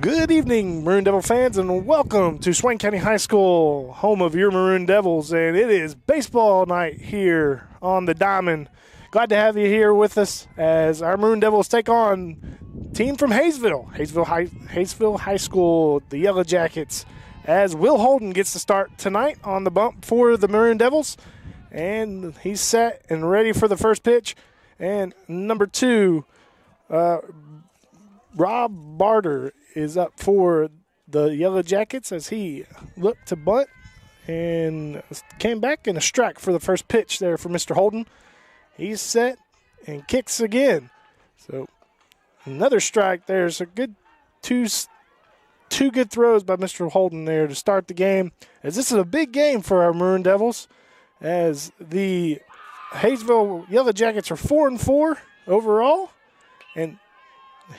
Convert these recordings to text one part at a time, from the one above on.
Good evening, Maroon Devil fans, and welcome to Swain County High School, home of your Maroon Devils. And it is baseball night here on the Diamond. Glad to have you here with us as our Maroon Devils take on team from Hayesville High School, the Yellowjackets, as Will Holden gets to start tonight on the bump for the Maroon Devils. And he's set and ready for the first pitch. And number 2, Rob Barter is up for the Yellowjackets as he looked to bunt and came back in a strike for the first pitch there for Mr. Holden. He's set and kicks again. So another strike. There's a good two good throws by Mr. Holden there to start the game, as this is a big game for our Maroon Devils, as the Hayesville Yellowjackets are 4-4 overall, and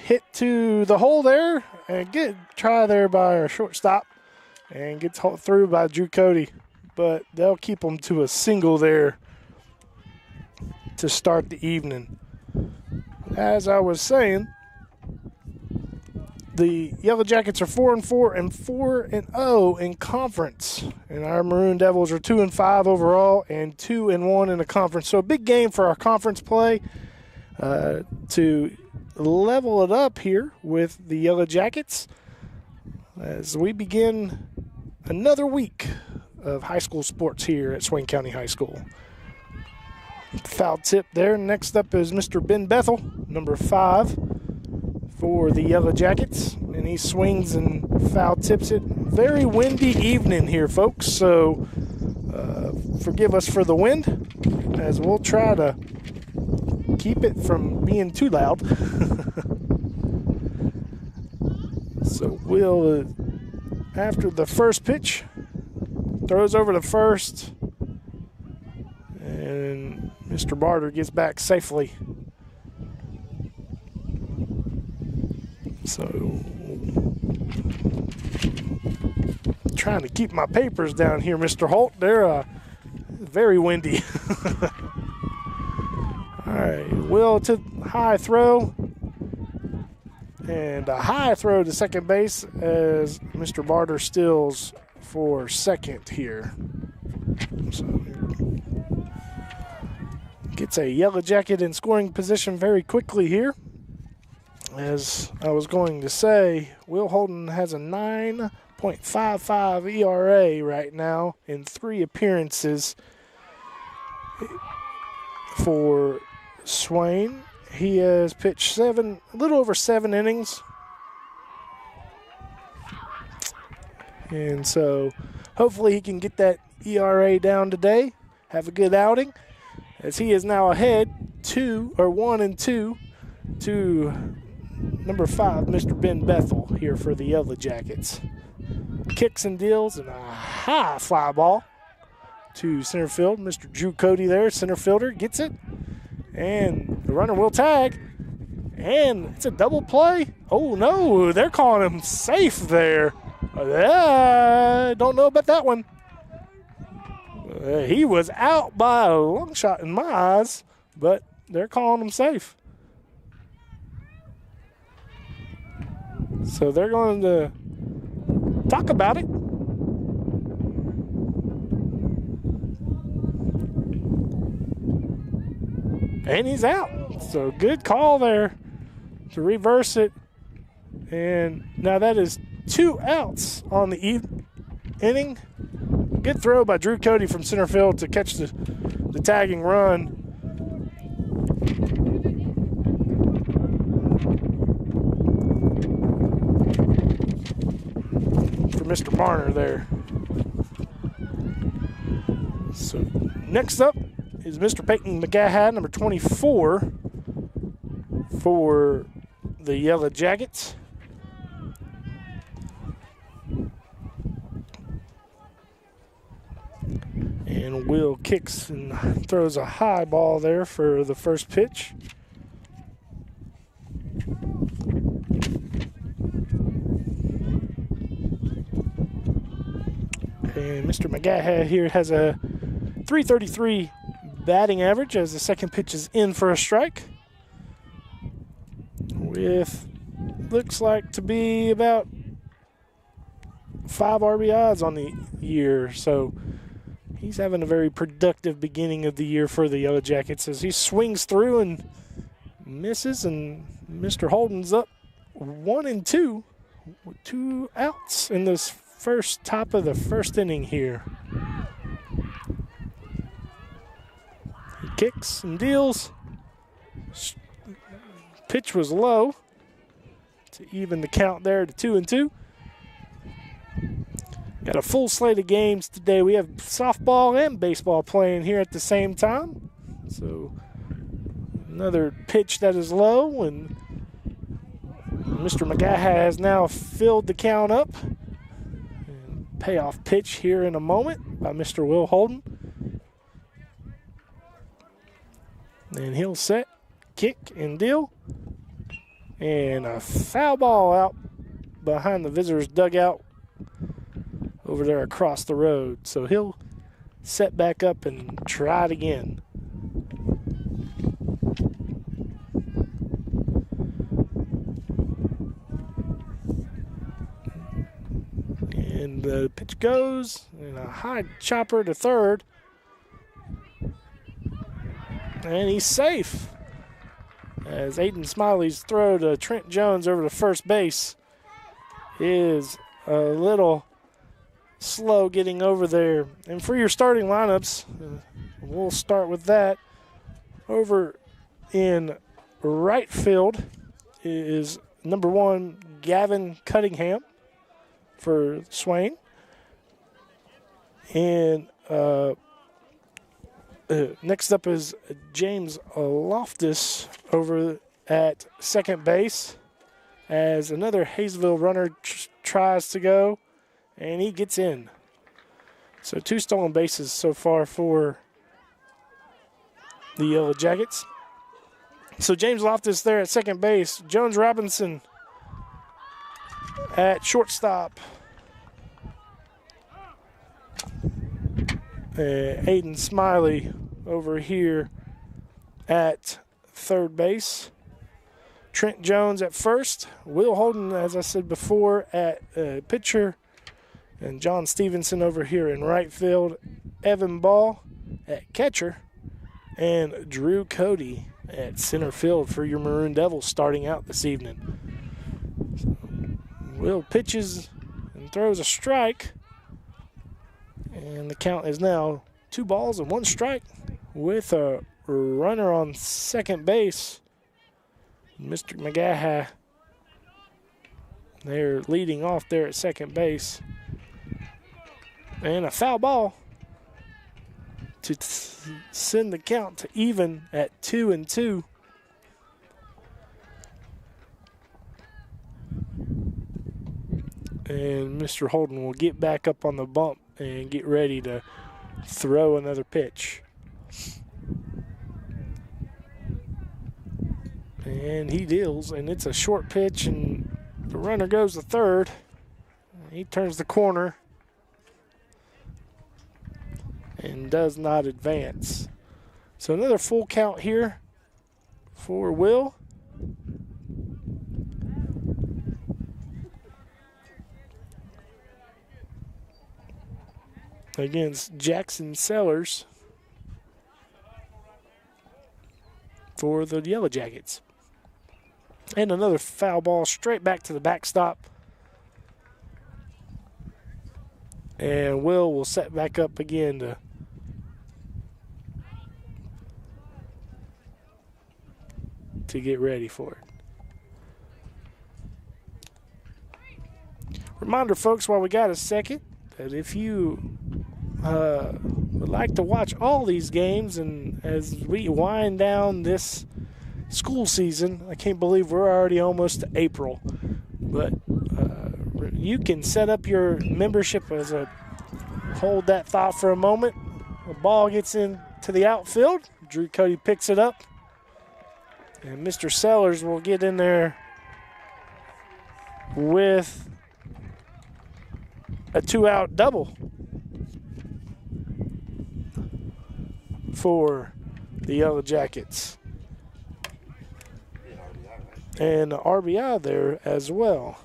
hit to the hole there, and good try there by our shortstop, and gets through by Drew Cody, but they'll keep them to a single there to start the evening. As I was saying, the Yellowjackets are 4-4 and 4-0 in conference, and our Maroon Devils are 2-5 overall and 2-1 in the conference. So a big game for our conference play to level it up here with the Yellowjackets as we begin another week of high school sports here at Swain County High School. Foul tip there. Next up is Mr. Ben Bethel, number 5 for the Yellowjackets, and he swings and foul tips it. Very windy evening here, folks, so forgive us for the wind, as we'll try to keep it from being too loud. So Will, after the first pitch, throws over to first, and Mr. Barter gets back safely. So, trying to keep my papers down here, Mr. Holt. They're very windy. All right, Will to high throw. And a high throw to second base as Mr. Barter steals for second here. So, gets a Yellow Jacket in scoring position very quickly here. As I was going to say, Will Holden has a 9.55 ERA right now in 3 appearances for Swain. He has pitched a little over 7 innings. And so hopefully he can get that ERA down today, have a good outing, as he is now ahead 1-2 to number 5, Mr. Ben Bethel here for the Yellowjackets. Kicks and deals and a high fly ball to center field. Mr. Drew Cody there, center fielder, gets it. And the runner will tag. And it's a double play. Oh, no, they're calling him safe there. Don't know about that one. He was out by a long shot in my eyes, but they're calling him safe. So they're going to talk about it. And he's out. So good call there to reverse it. And now that is 2 outs on the inning. Good throw by Drew Cody from center field to catch the tagging run. For Mr. Marner there. So next up is Mr. Peyton McGahad, number 24 for the Yellowjackets. And Will kicks and throws a high ball there for the first pitch. And Mr. McGahad here has a .333 batting average as the second pitch is in for a strike. With looks like to be about 5 RBIs on the year. So he's having a very productive beginning of the year for the Yellowjackets as he swings through and misses, and Mr. Holden's up 1-2 with 2 outs in this top of the first inning here. He kicks and deals. Pitch was low to even the count there to 2-2. Got a full slate of games today. We have softball and baseball playing here at the same time. So another pitch that is low, and Mr. McGaha has now filled the count up. And payoff pitch here in a moment by Mr. Will Holden. And he'll set, kick, and deal. And a foul ball out behind the visitor's dugout over there across the road. So he'll set back up and try it again. And the pitch goes, and a high chopper to third. And he's safe, as Aiden Smiley's throw to Trent Jones over to first base is a little slow getting over there. And for your starting lineups, we'll start with that. Over in right field is number 1, Gavin Cunningham for Swain. And next up is James Loftus over at second base, as another Hayesville runner tries to go, and he gets in. So 2 stolen bases so far for the Yellowjackets. So James Loftus there at second base. Jones Robinson at shortstop. Aiden Smiley over here at third base. Trent Jones at first. Will Holden, as I said before, at pitcher. And John Stevenson over here in right field. Evan Ball at catcher. And Drew Cody at center field for your Maroon Devils starting out this evening. So Will pitches and throws a strike. And the count is now 2 balls and 1 strike with a runner on second base. Mr. McGaha, they're leading off there at second base. And a foul ball to send the count to even at 2-2. And Mr. Holden will get back up on the bump and get ready to throw another pitch. And he deals, and it's a short pitch, and the runner goes to third. He turns the corner and does not advance. So another full count here for Will. Against Jackson Sellers for the Yellowjackets. And another foul ball straight back to the backstop. And will set back up again to get ready for it. Reminder, folks, while we got a second, that if you would like to watch all these games, and as we wind down this school season, I can't believe we're already almost to April, but you can set up your membership as a, hold that thought for a moment. The ball gets into the outfield. Drew Cody picks it up, and Mr. Sellers will get in there with a 2-out double for the Yellowjackets. And the RBI there as well.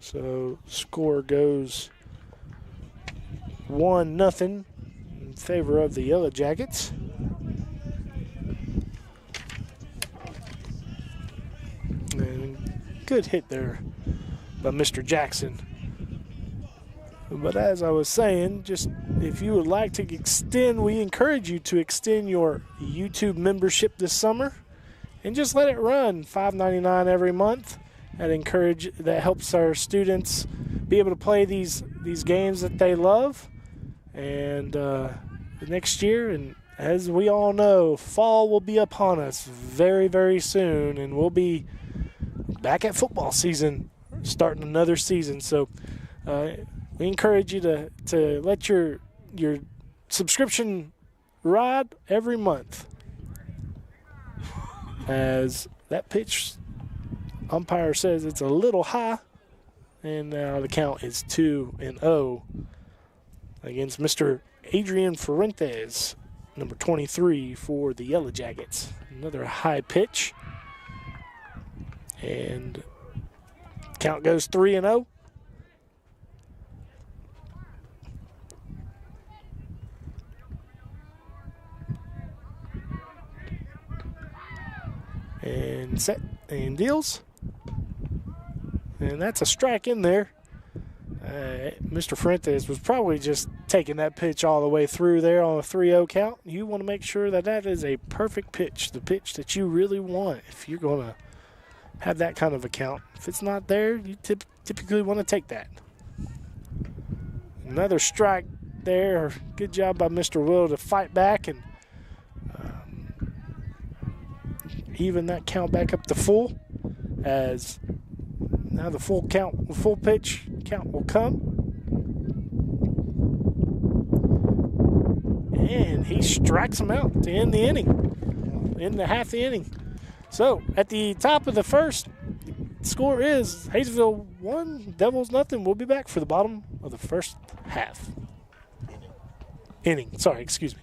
So score goes 1-0 in favor of the Yellowjackets. And good hit there by Mr. Jackson. But as I was saying, just if you would like to extend, we encourage you to extend your YouTube membership this summer and just let it run $5.99 every month. That helps our students be able to play these games that they love. And next year, and as we all know, fall will be upon us very, very soon, and we'll be back at football season, starting another season. So we encourage you to let your subscription ride every month. As that pitch, umpire says it's a little high, and now the count is 2-0 against Mr. Adrian Fuentes, number 23 for the Yellowjackets. Another high pitch, and count goes 3-0. And set and deals. And that's a strike in there. Mr. Fuentes was probably just taking that pitch all the way through there on a 3-0 count. You want to make sure that is a perfect pitch, the pitch that you really want if you're going to have that kind of a count. If it's not there, you typically want to take that. Another strike there. Good job by Mr. Will to fight back and even that count back up to full, as now the full pitch count will come. And he strikes him out to end the inning, in the half the inning. So at the top of the first, score is Hayesville 1, Devils nothing. We'll be back for the bottom of the first half. Inning. Sorry, excuse me.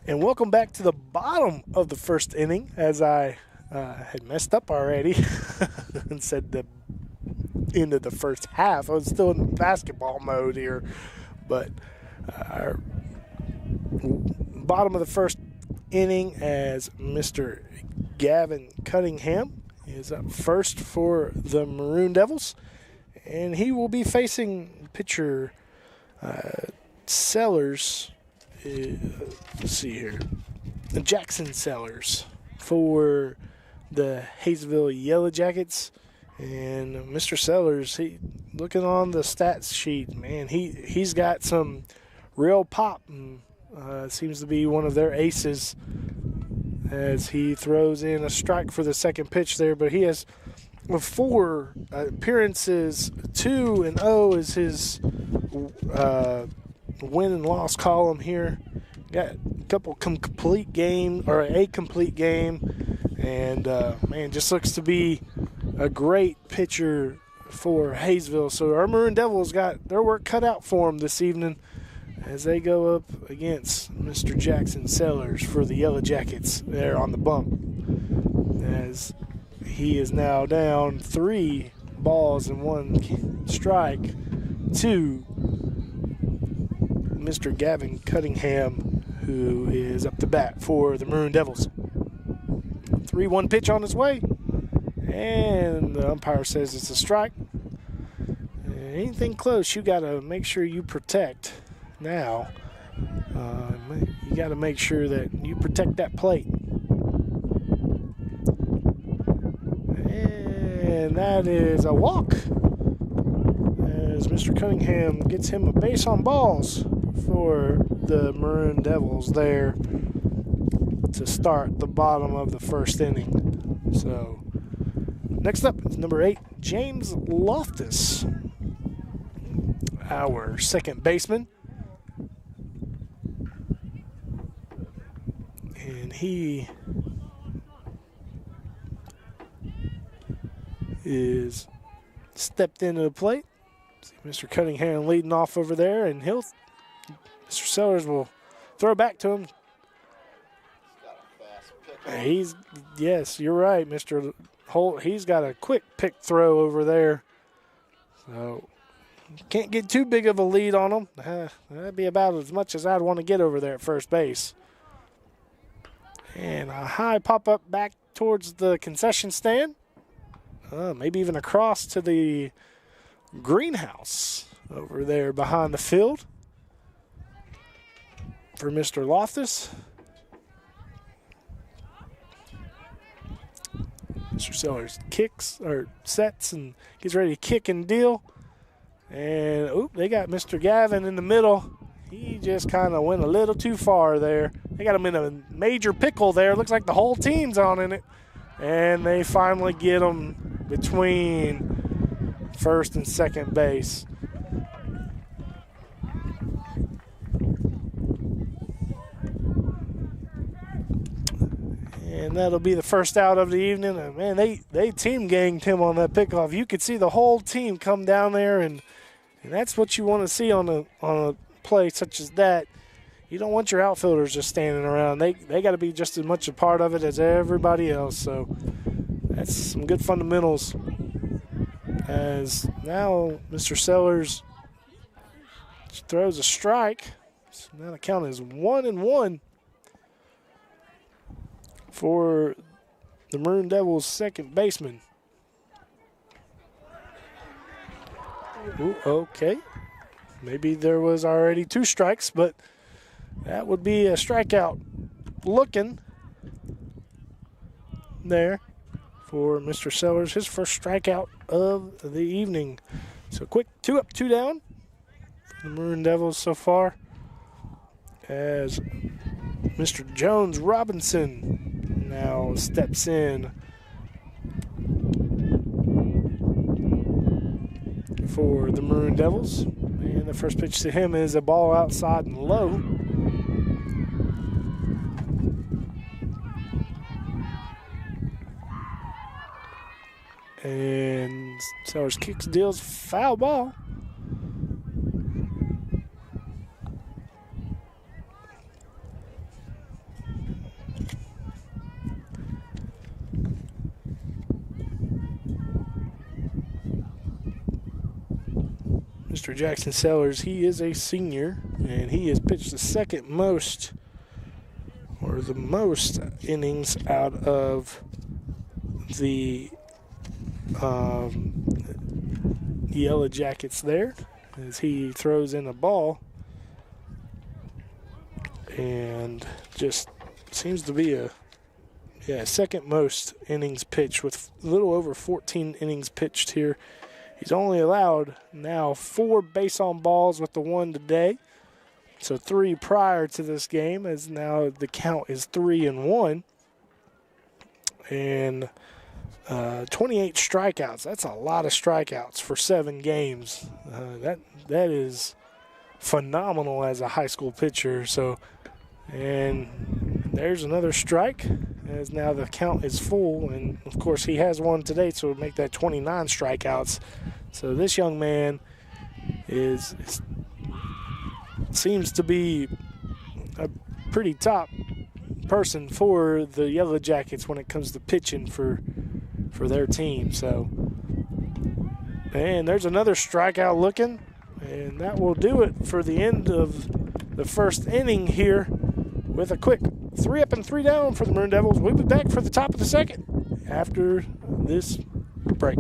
And welcome back to the bottom of the first inning, as I had messed up already and said the end of the first half. I was still in basketball mode here, but our bottom of the first inning as Mr. Gavin Cunningham is up first for the Maroon Devils, and he will be facing pitcher Sellers. Let's see here. Jackson Sellers for the Hayesville Yellowjackets. And Mr. Sellers, looking on the stats sheet, man, he's got some real pop. And, seems to be one of their aces as he throws in a strike for the second pitch there. But he has 4 appearances, 2-0 is his win and loss column here. Got a couple complete game, or a complete game, and man, just looks to be a great pitcher for Hayesville. So our Maroon Devils got their work cut out for them this evening as they go up against Mr. Jackson Sellers for the Yellowjackets there on the bump, as he is now down 3 balls and 1 strike to Mr. Gavin Cunningham, who is up to bat for the Maroon Devils. 3-1 pitch on his way, and the umpire says it's a strike. Anything close, you got to make sure you protect now. You got to make sure that you protect that plate. And that is a walk, as Mr. Cunningham gets him a base on balls for the Maroon Devils there to start the bottom of the first inning. So next up is number 8, James Loftus, our second baseman. And he is stepped into the plate. See Mr. Cunningham leading off over there, and Mr. Sellers will throw back to him. Yes, you're right, Mr. Holt. He's got a quick pick throw over there. So can't get too big of a lead on him. That'd be about as much as I'd want to get over there at first base. And a high pop-up back towards the concession stand. Maybe even across to the greenhouse over there behind the field for Mr. Loftus. Mr. Sellers kicks or sets and gets ready to kick and deal. And they got Mr. Gavin in the middle. He just kind of went a little too far there. They got him in a major pickle there. Looks like the whole team's on in it. And they finally get him between first and second base. And that'll be the first out of the evening. And man, they team ganged him on that pickoff. You could see the whole team come down there, and that's what you want to see on a play such as that. You don't want your outfielders just standing around. They got to be just as much a part of it as everybody else. So that's some good fundamentals. As now Mr. Sellers throws a strike. So now the count is 1-1 for the Maroon Devils' second baseman. Ooh, okay. Maybe there was already 2 strikes, but that would be a strikeout looking there for Mr. Sellers, his first strikeout of the evening. So quick 2 up, 2 down for the Maroon Devils so far, as Mr. Jones Robinson now steps in for the Maroon Devils. And the first pitch to him is a ball outside and low. And Sellers kicks, deals, foul ball. Mr. Jackson Sellers, he is a senior, and he has pitched the second most, or the most innings out of the Yellowjackets there, as he throws in a ball and just seems to be a second most innings pitched, with a little over 14 innings pitched here. He's only allowed now 4 base on balls with the 1 today. So 3 prior to this game, as now the count is 3-1. And 28 strikeouts. That's a lot of strikeouts for 7 games. That is phenomenal as a high school pitcher. So, and there's another strike, as now the count is full. And, of course, he has 1 today, so it would make that 29 strikeouts. So this young man seems to be a pretty top person for the Yellowjackets when it comes to pitching for their team. So, and there's another strikeout looking, and that will do it for the end of the first inning here, with a quick 3 up and 3 down for the Maroon Devils. We'll be back for the top of the second after this break.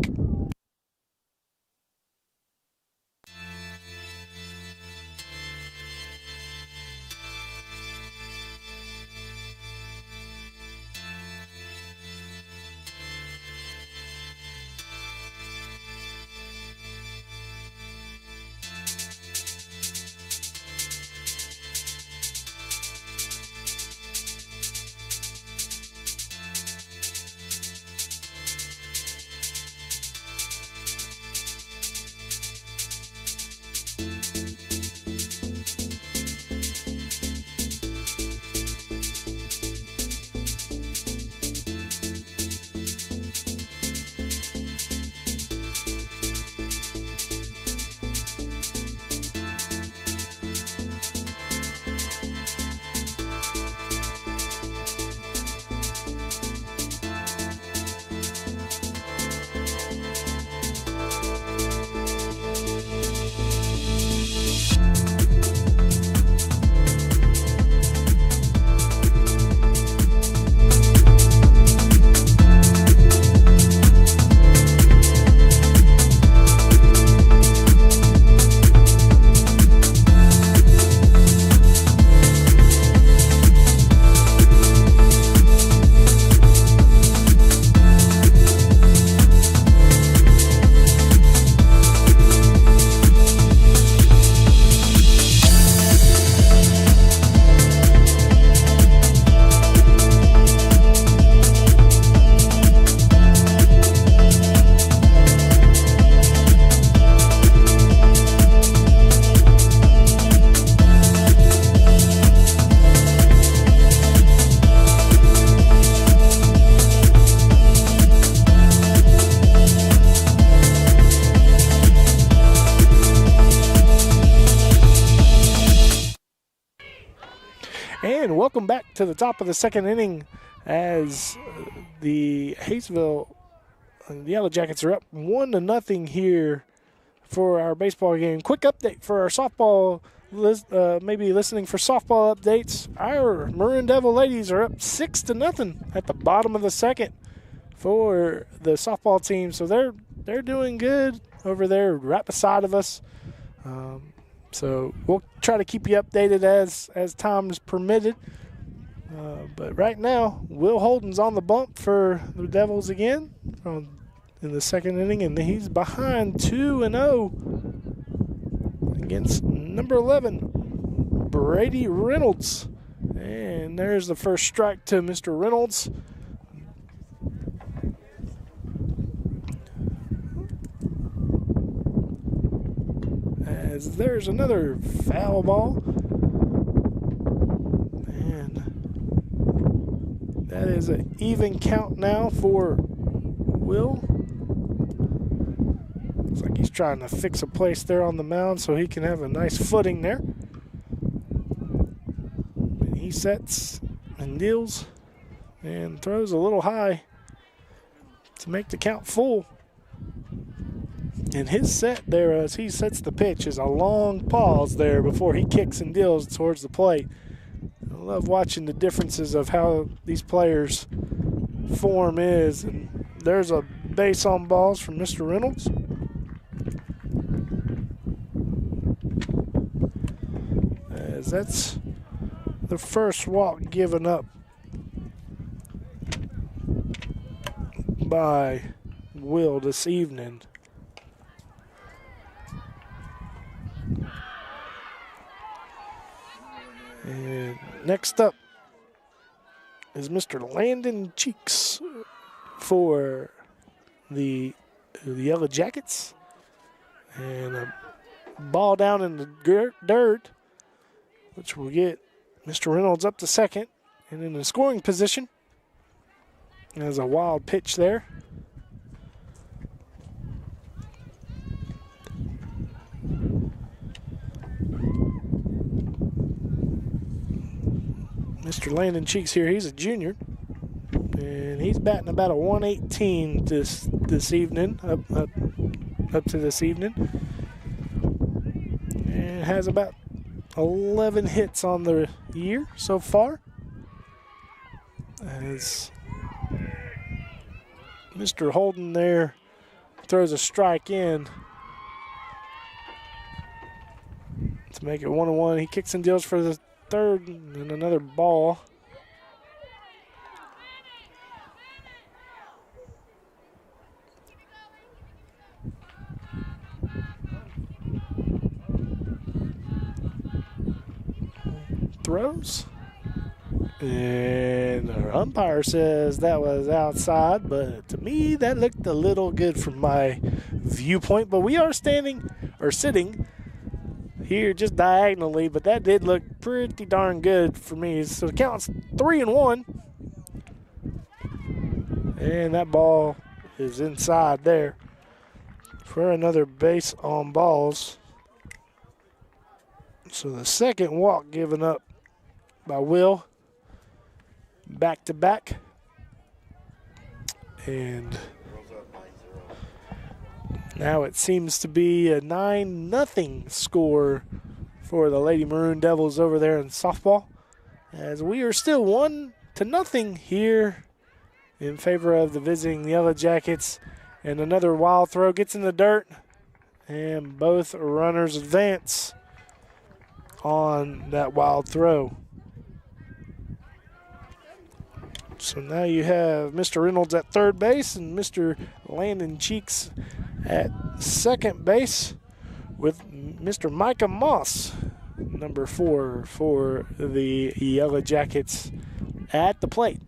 And welcome back to the top of the second inning, as the Hayesville Yellowjackets are up 1-0 here for our baseball game. Quick update for our softball, maybe listening for softball updates. Our Maroon Devil ladies are up 6-0 at the bottom of the second for the softball team. So they're doing good over there right beside of us. So we'll try to keep you updated as time is permitted. But right now, Will Holden's on the bump for the Devils again in the second inning, and he's behind 2-0 against number 11, Brady Reynolds. And there's the first strike to Mr. Reynolds. As there's another foul ball. And that is an even count now for Will. Looks like he's trying to fix a place there on the mound so he can have a nice footing there. And he sets and deals and throws a little high to make the count full. And his set there, as he sets the pitch, is a long pause there before he kicks and deals towards the plate. I love watching the differences of how these players' form is. And there's a base on balls from Mr. Reynolds. As that's the first walk given up by Will this evening. And next up is Mr. Landon Cheeks for the Yellowjackets. And a ball down in the dirt, which will get Mr. Reynolds up to second and in the scoring position. There's a wild pitch there. Mr. Landon Cheeks here, he's a junior, and he's batting about a 118 this evening, up to this evening, and has about 11 hits on the year so far. As Mr. Holden there throws a strike in to make it 1-1. He kicks and deals for the third, and another ball. Throws. And our umpire says that was outside, but to me that looked a little good from my viewpoint. But we are sitting here just diagonally, but that did look pretty darn good for me. So the count's 3-1. And that ball is inside there for another base on balls. So the second walk given up by Will. Back to back. And now it seems to be a 9-0 score for the Lady Maroon Devils over there in softball, as we are still 1-0 here in favor of the visiting Yellowjackets. And another wild throw gets in the dirt, and both runners advance on that wild throw. So now you have Mr. Reynolds at third base and Mr. Landon Cheeks at second base, with Mr. Micah Moss, number 4 for the Yellowjackets, at the plate.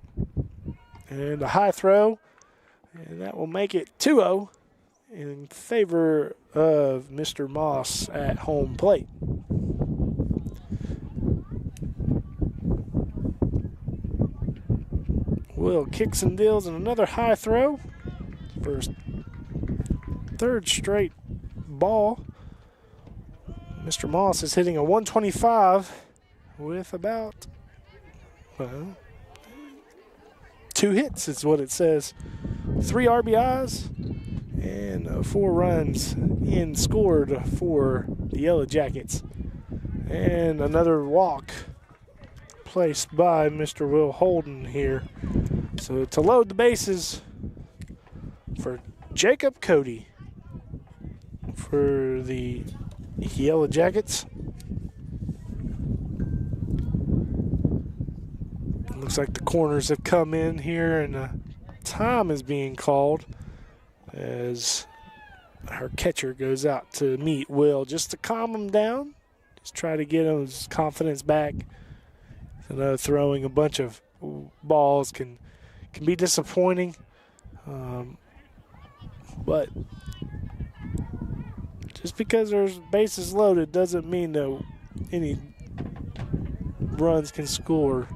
And a high throw, and that will make it 2-0 in favor of Mr. Moss at home plate. Will kicks and deals, and another high throw for his third straight ball. Mr. Moss is hitting a 125 with about, 2 hits is what it says. 3 RBIs and 4 runs in scored for the Yellowjackets. And another walk placed by Mr. Will Holden here. So to load the bases for Jacob Cody for the Yellowjackets. Looks like the corners have come in here, and time is being called as our catcher goes out to meet Will just to calm him down, just try to get his confidence back. I know throwing a bunch of balls can be disappointing, but just because there's bases loaded doesn't mean that any runs can score.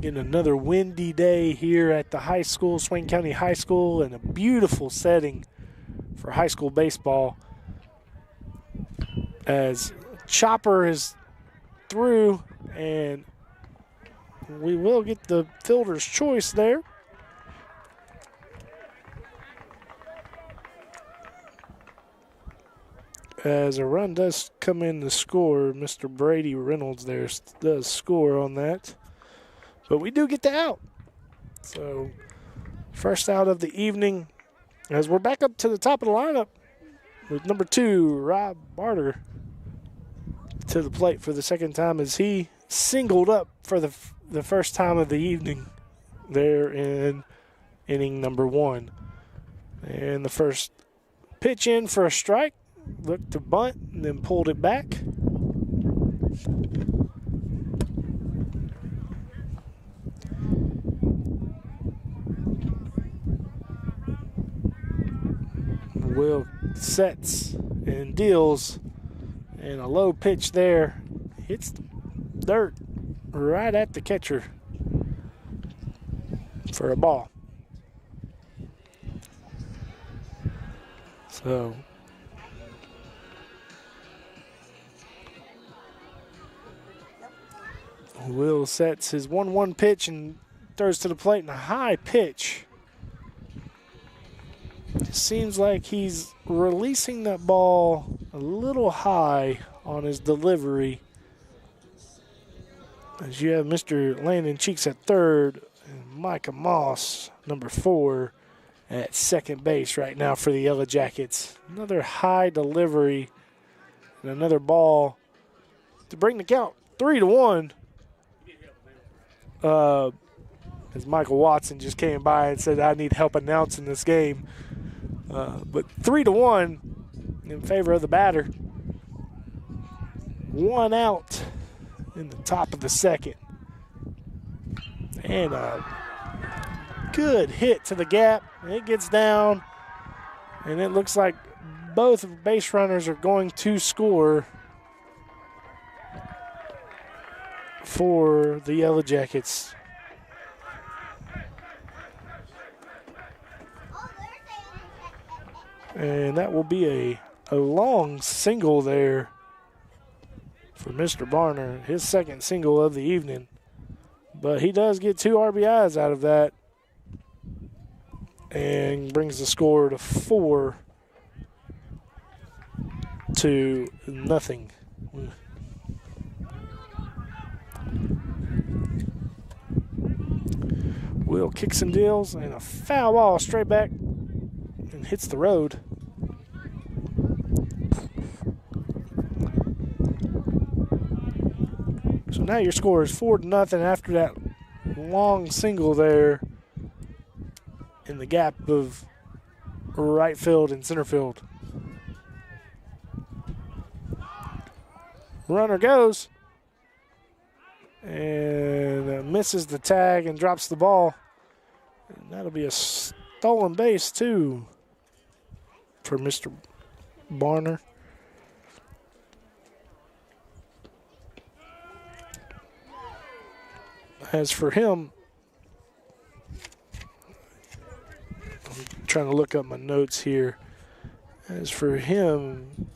Getting another windy day here at the high school, Swain County High School, and a beautiful setting for high school baseball, as Chopper is through, and we will get the fielder's choice there. as a run does come in to score. Mr. Brady Reynolds there does score on that. But we do get the out. So first out of the evening as we're back up to the top of the lineup with number 2, Rob Barter, to the plate for the second time as he singled up for the first time of the evening there in inning number 1. And the first pitch in for a strike, looked to bunt and then pulled it back. Will sets and deals, and a low pitch there hits the dirt right at the catcher for a ball. So Will sets his 1-1 pitch and throws to the plate in a high pitch. Seems like he's releasing that ball a little high on his delivery. As you have Mr. Landon Cheeks at third and Micah Moss, number 4, at second base right now for the Yellowjackets. Another high delivery and another ball to bring the count 3-1. As Michael Watson just came by and said, I need help announcing this game. But 3-1 in favor of the batter. 1 out in the top of the second. And a good hit to the gap. It gets down, and it looks like both base runners are going to score for the Yellowjackets. And that will be a long single there for Mr. Barner, his second single of the evening. But he does get 2 RBIs out of that and brings the score to 4-0. Will kicks and deals, and a foul ball straight back and hits the road. So now your score is 4-0 after that long single there in the gap of right field and center field. Runner goes and misses the tag and drops the ball. And that'll be a stolen base too for Mr. Barner. As for him, I'm trying to look up my notes here. As for him,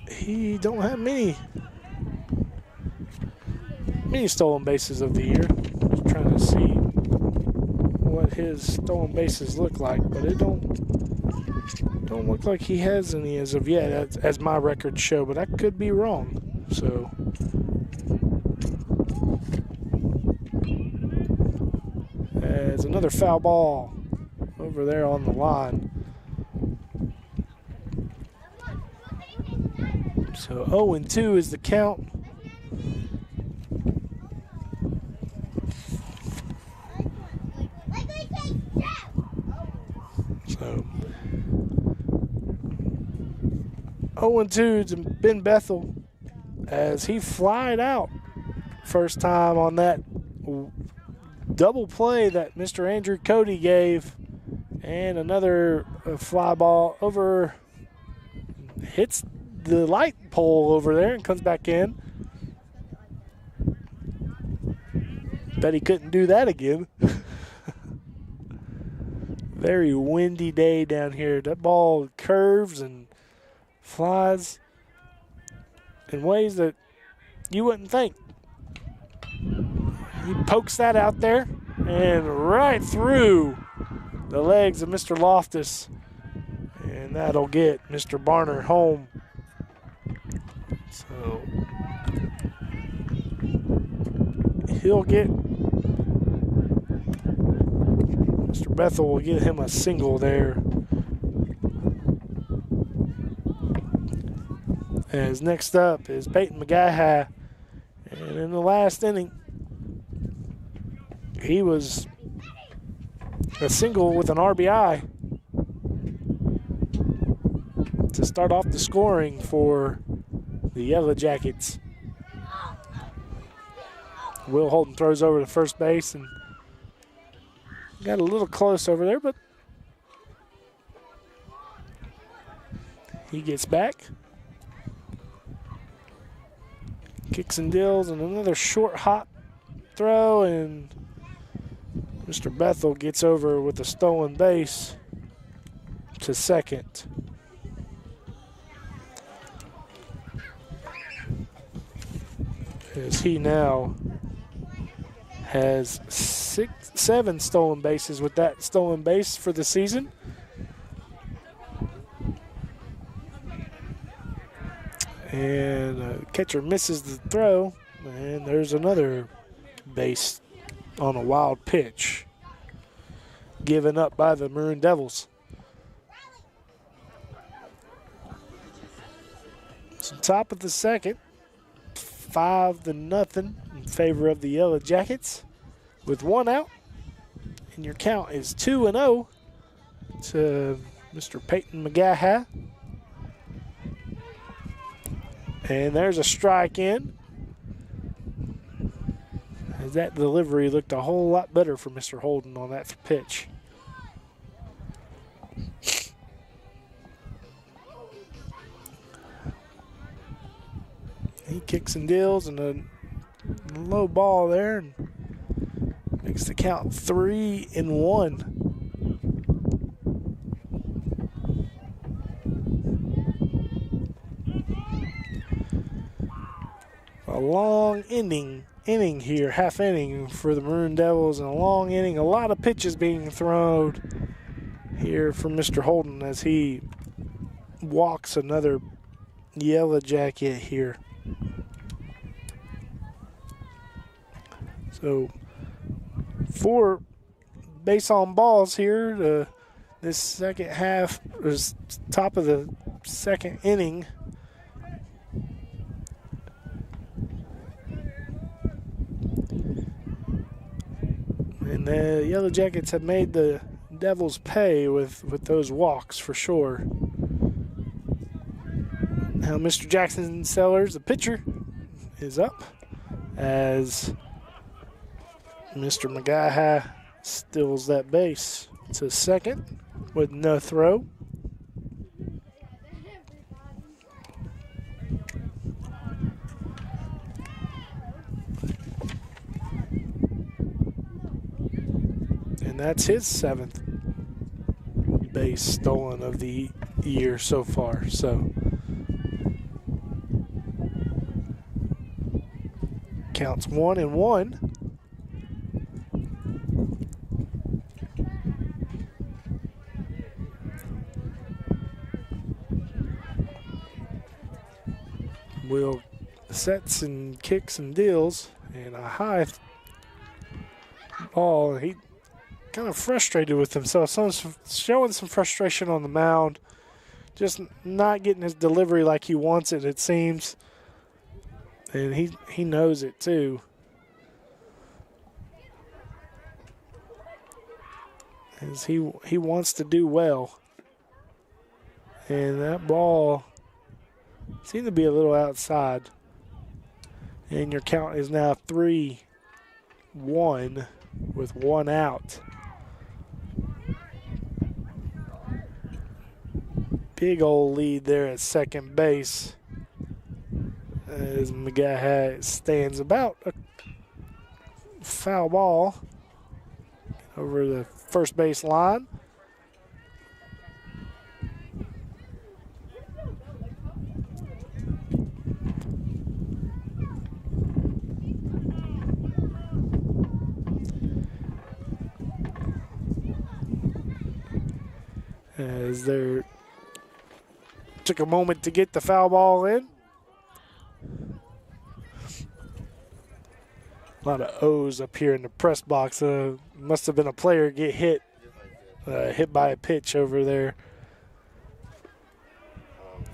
he don't have many stolen bases of the year. Just trying to see what his stolen bases look like, but it don't look like he has any as of yet, as my records show, but I could be wrong. So as another foul ball over there on the line. So 0-2 is the count. So 0-2 to Ben Bethel as he flied out first time on that double play that Mr. Andrew Cody gave, and another fly ball over, hits the light pole over there and comes back in. Bet he couldn't do that again. Very windy day down here. That ball curves and flies in ways that you wouldn't think. He pokes that out there and right through the legs of Mr. Loftus. And that'll get Mr. Barner home So he'll get, Mr. Bethel will get him a single there. As next up is Peyton McGaha. And in the last inning, he was a single with an RBI to start off the scoring for the Yellowjackets. Will Holden throws over to first base and got a little close over there, but he gets back. Kicks and deals, and another short hop throw, and Mr. Bethel gets over with a stolen base to second. As he now has 7 stolen bases with that stolen base for the season. And catcher misses the throw, and there's another base on a wild pitch given up by the Maroon Devils. So top of the second, 5-0 in favor of the Yellowjackets with 1 out, and your count is 2-0 to Mr. Peyton McGaha. And there's a strike in. As that delivery looked a whole lot better for Mr. Holden on that pitch. He kicks and deals, and a low ball there, and makes the count 3-1. A long inning here, half inning for the Maroon Devils, and a long inning. A lot of pitches being thrown here from Mr. Holden as he walks another Yellowjacket here. So 4 base on balls here. This second half is top of the second inning. And the Yellowjackets have made the Devils pay with those walks for sure. Now Mr. Jackson Sellers, the pitcher, is up as Mr. McGaha steals that base to second with no throw. And that's his 7th base stolen of the year so far. So counts 1-1. Will sets and kicks and deals, and a high ball. He kind of frustrated with himself, showing some frustration on the mound, just not getting his delivery like he wants it, it seems. And he knows it too. As he wants to do well. And that ball seemed to be a little outside. And your count is now 3-1 with 1 out. Big old lead there at second base as McGaha stands about a foul ball over the first base line. As they took a moment to get the foul ball in. A lot of O's up here in the press box. Must have been a player get hit by a pitch over there.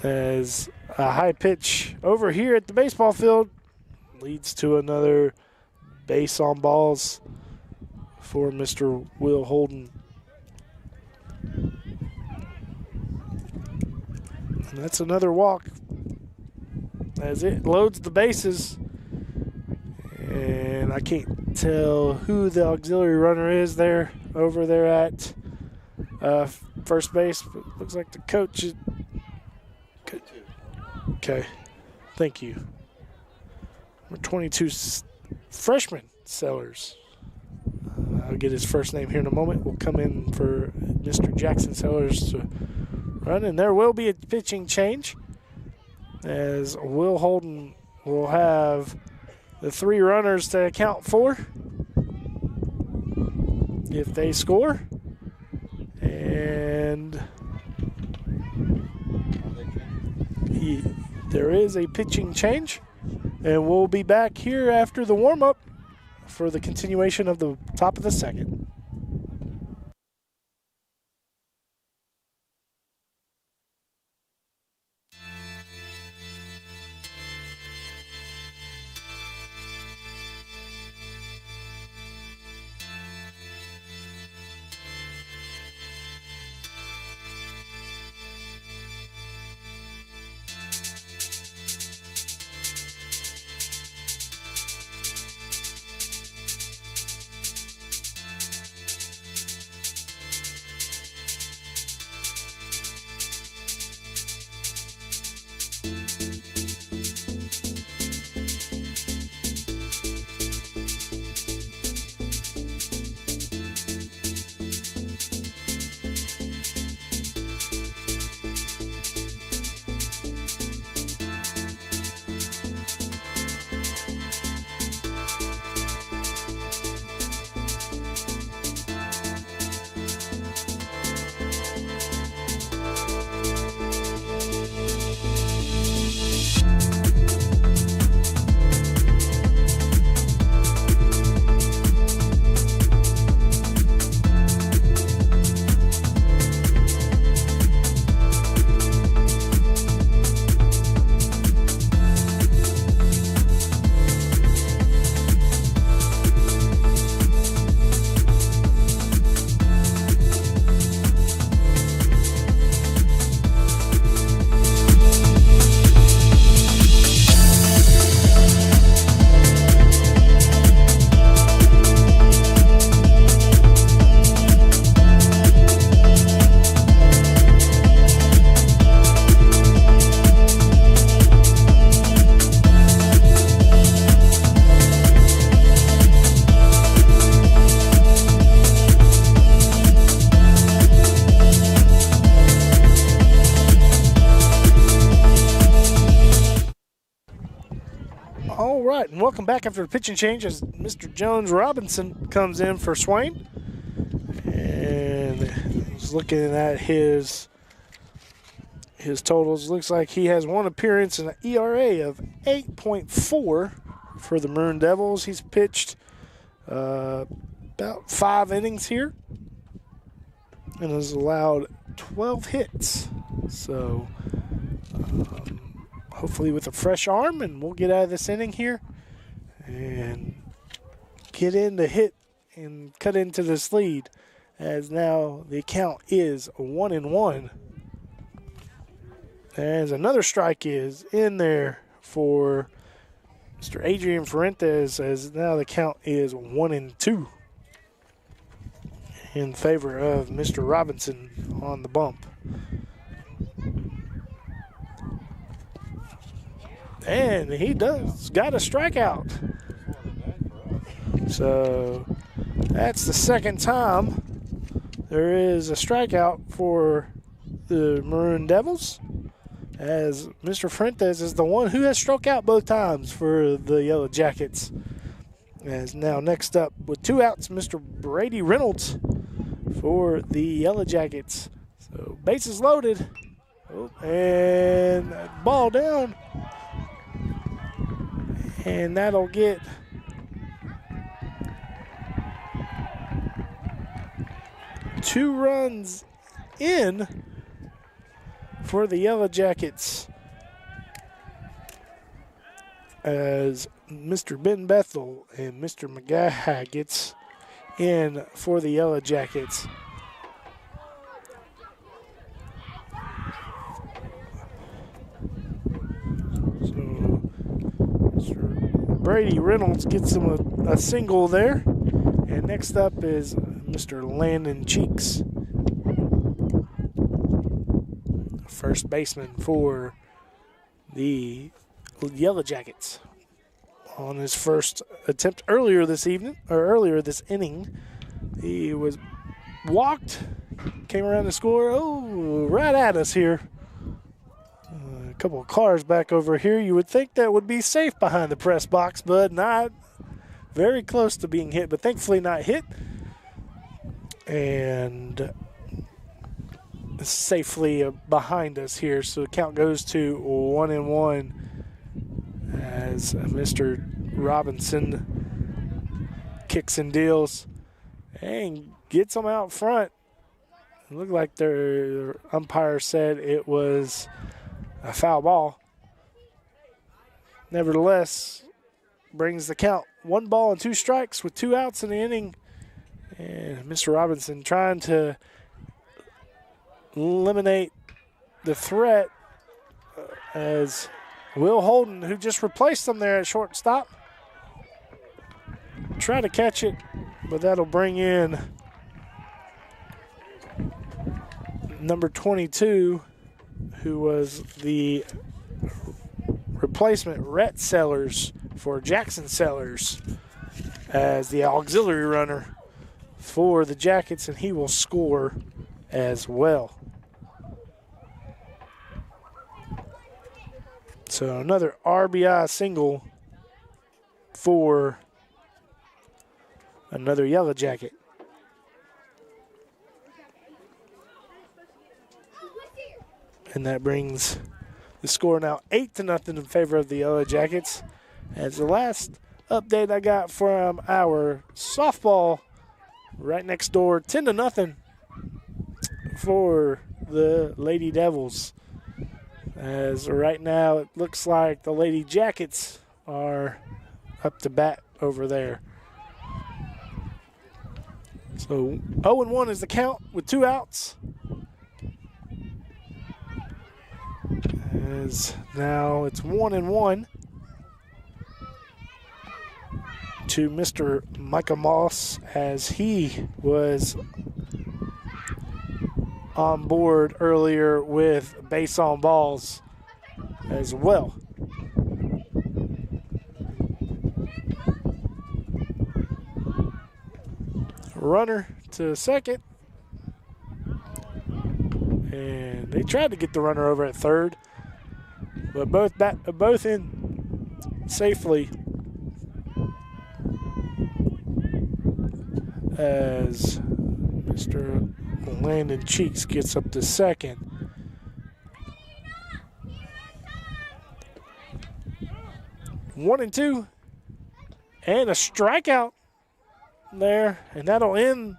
As a high pitch over here at the baseball field leads to another base on balls for Mr. Will Holden. And that's another walk as it loads the bases. And I can't tell who the auxiliary runner is there over there at first base. But looks like the coach is. Okay, thank you. Number 22, freshman Sellers. I'll get his first name here in a moment. We'll come in for Mr. Jackson Sellers to run, and there will be a pitching change as Will Holden will have the 3 runners to account for if they score. And there is a pitching change, and we'll be back here after the warm-up for the continuation of the top of the second. And welcome back after the pitching change as Mr. Jones Robinson comes in for Swain. And he's looking at his totals. Looks like he has 1 appearance and an ERA of 8.4 for the Maroon Devils. He's pitched about 5 innings here and has allowed 12 hits. So hopefully with a fresh arm, and we'll get out of this inning here and get in to hit and cut into this lead, as now the count is 1-1. As another strike is in there for Mr. Adrian Fuentes, as now the count is 1-2 in favor of Mr. Robinson on the bump. And he got a strikeout. So that's the second time there is a strikeout for the Maroon Devils, as Mr. Fuentes is the one who has struck out both times for the Yellowjackets. As now next up with 2 outs, Mr. Brady Reynolds for the Yellowjackets. So bases loaded. And ball down. And that'll get 2 runs in for the Yellowjackets as Mr. Ben Bethel and Mr. McGaha gets in for the Yellowjackets. So Mr. Brady Reynolds gets him a single there. And next up is Mr. Landon Cheeks, first baseman for the Yellowjackets. On his first attempt earlier this inning, he was walked, came around to score. Oh, right at us here. A couple of cars back over here. You would think that would be safe behind the press box, but not. Very close to being hit, but thankfully not hit. And safely behind us here. So the count goes to 1-1 as Mr. Robinson kicks and deals and gets them out front. It looked like their umpire said it was a foul ball. Nevertheless, brings the count 1 ball and 2 strikes with 2 outs in the inning. And Mr. Robinson trying to eliminate the threat as Will Holden, who just replaced him there at shortstop, try to catch it, but that'll bring in number 22, who was the replacement Rhett Sellers for Jackson Sellers as the auxiliary runner for the Jackets, and he will score as well. So another RBI single for another Yellow Jacket. And that brings the score now 8-0 in favor of the Yellow Jackets. As the last update I got from our softball right next door, 10-0 for the Lady Devils. As right now it looks like the Lady Jackets are up to bat over there. So 0-1 is the count with 2 outs. As now it's 1-1 to Mr. Micah Moss, as he was on board earlier with base on balls as well. Runner to second. And they tried to get the runner over at third, but both in safely as Mr. Landon Cheeks gets up to second. One and two, and a strikeout there, and that'll end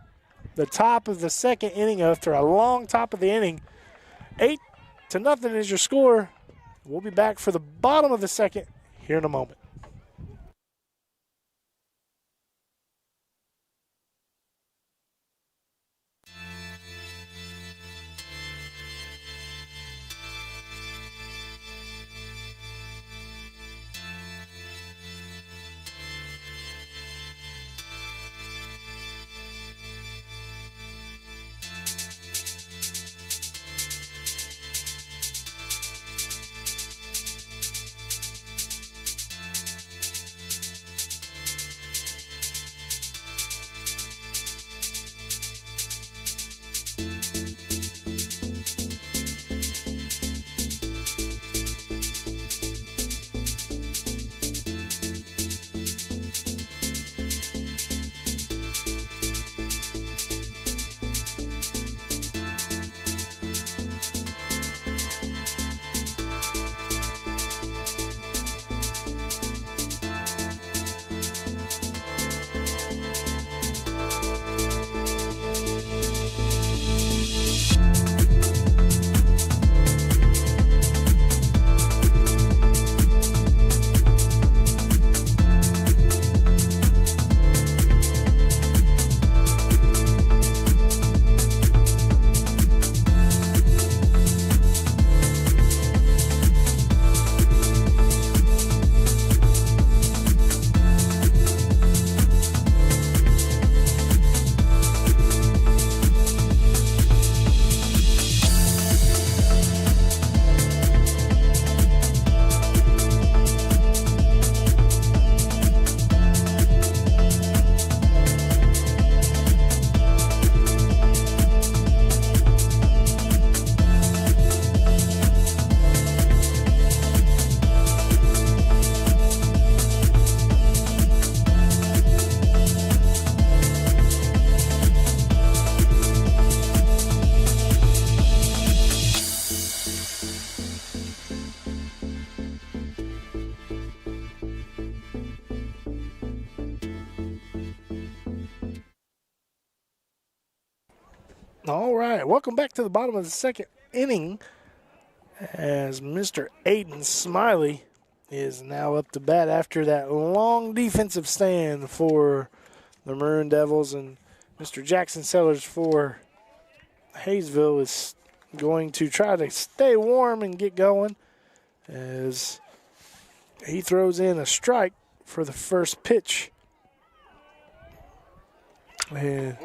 the top of the second inning after a long top of the inning. 8-0 is your score. We'll be back for the bottom of the second here in a moment. All right, welcome back to the bottom of the second inning as Mr. Aiden Smiley is now up to bat after that long defensive stand for the Maroon Devils, and Mr. Jackson Sellers for Hayesville is going to try to stay warm and get going as he throws in a strike for the first pitch. And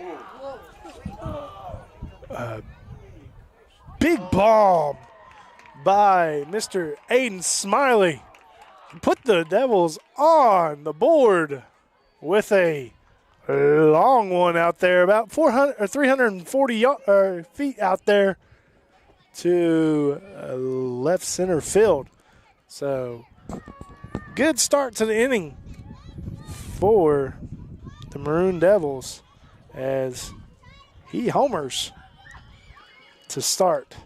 a big bomb by Mr. Aiden Smiley put the Devils on the board with a long one out there, about 340 feet out there to left center field. So good start to the inning for the Maroon Devils as he homers to start.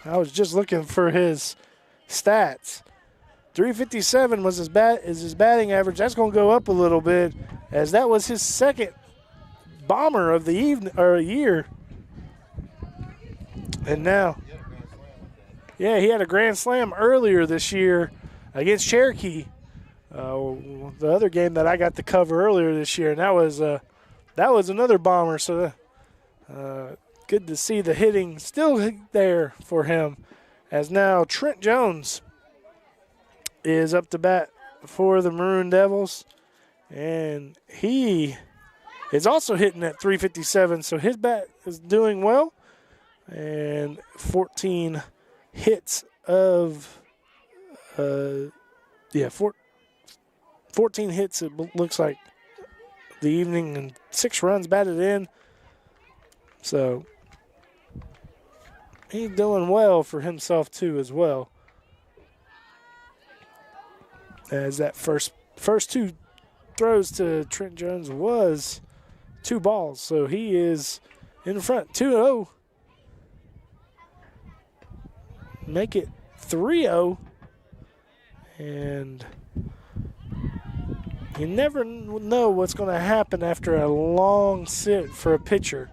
I was just looking for his stats. 357 was his batting average. That's going to go up a little bit as that was his second bomber of the year. And now, yeah, he had a grand slam earlier this year against Cherokee. The other game that I got to cover earlier this year, and that was another bomber. So good to see the hitting still there for him. As now Trent Jones is up to bat for the Maroon Devils, and he is also hitting at 357. So his bat is doing well, and 14 hits of 14 hits, it looks like, the evening, and 6 runs batted in. So he's doing well for himself, too, as well. As that first 2 throws to Trent Jones was 2 balls. So he is in front, 2-0. Make it 3-0. And you never know what's going to happen after a long sit for a pitcher.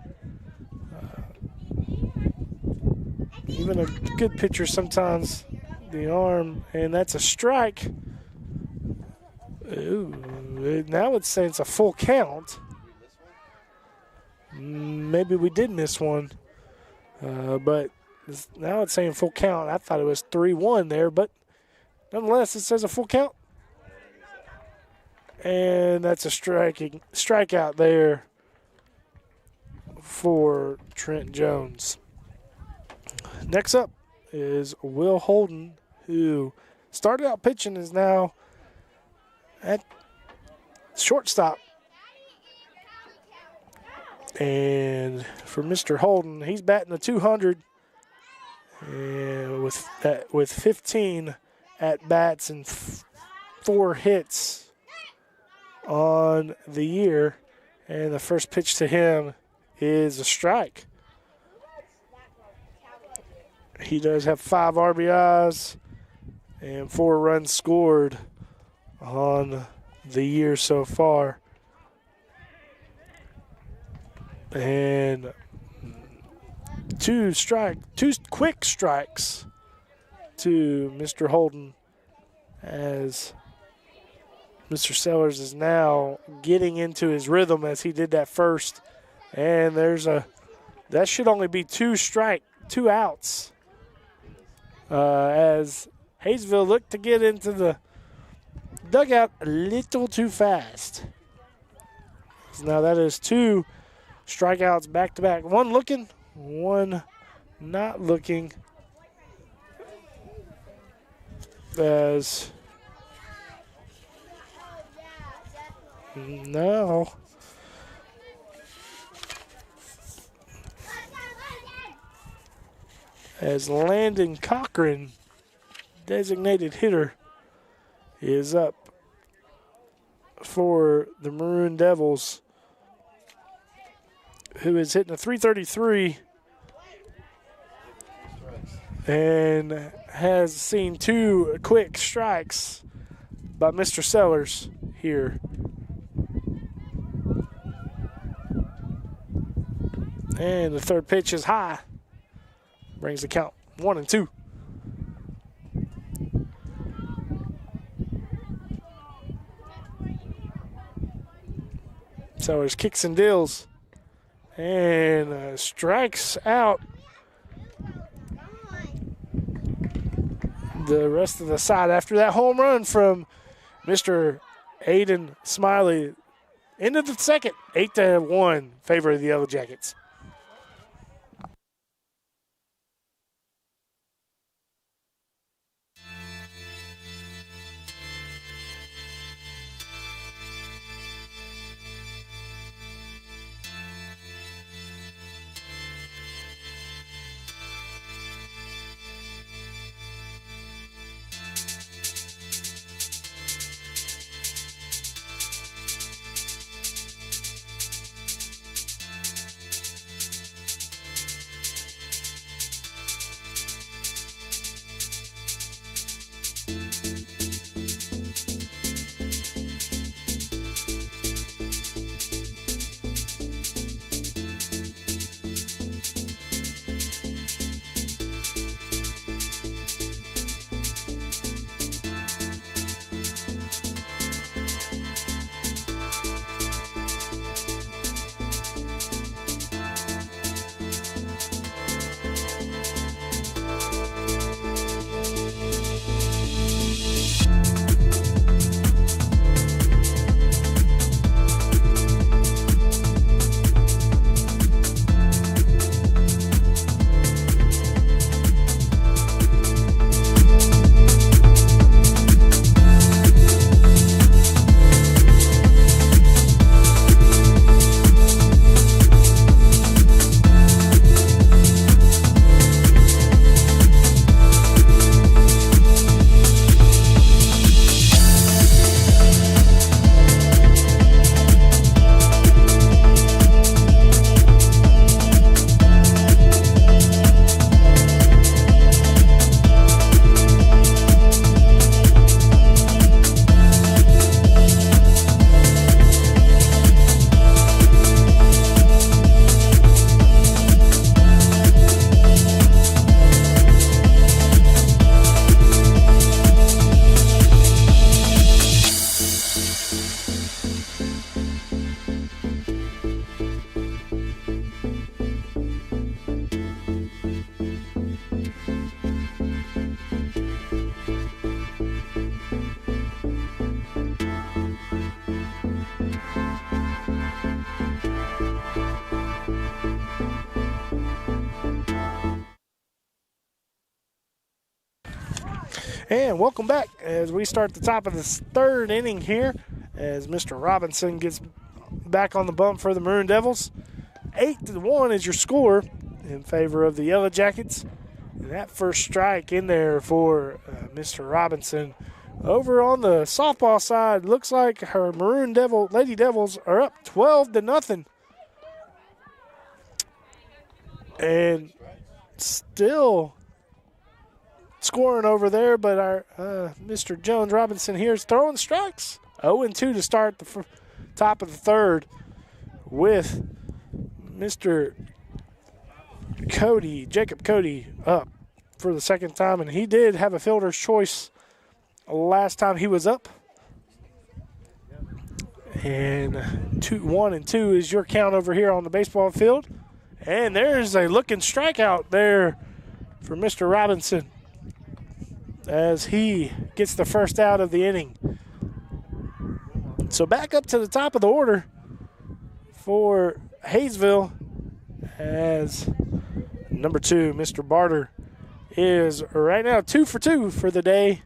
Even a good pitcher sometimes, the arm, and that's a strike. Ooh, now it's saying it's a full count. Maybe we did miss one, but now it's saying full count. I thought it was 3-1 there, but nonetheless, it says a full count. And that's a strikeout there for Trent Jones. Next up is Will Holden, who started out pitching, is now at shortstop. And for Mr. Holden, he's batting a 200 and with 15 at bats and 4 hits on the year, and the first pitch to him is a strike. He does have 5 RBIs and 4 runs scored on the year so far. And 2 quick strikes to Mr. Holden, as Mr. Sellers is now getting into his rhythm as he did that first. And that should only be 2 outs. As Hayesville looked to get into the dugout a little too fast. So now that is 2 strikeouts back to back. 1 looking, 1 not looking. As now as Landon Cochran, designated hitter, is up for the Maroon Devils, who is hitting a 333 and has seen 2 quick strikes by Mr. Sellers here. And the third pitch is high. Brings the count 1-2. So there's kicks and deals. And strikes out the rest of the side after that home run from Mr. Aiden Smiley. End of the second, 8-1, favor of the Yellowjackets. And welcome back as we start the top of this third inning here as Mr. Robinson gets back on the bump for the Maroon Devils. 8-1 is your score in favor of the Yellowjackets. And that first strike in there for Mr. Robinson. Over on the softball side, looks like her Lady Devils are up 12-0. And still scoring over there, but our Mr. Jones Robinson here is throwing strikes. 0-2 to start the top of the third with Mr. Jacob Cody up for the second time, and he did have a fielder's choice last time he was up. And 1-2 is your count over here on the baseball field. And there's a looking strikeout there for Mr. Robinson as he gets the first out of the inning. So back up to the top of the order for Hayesville as number 2, Mr. Barter, is right now 2 for 2 for the day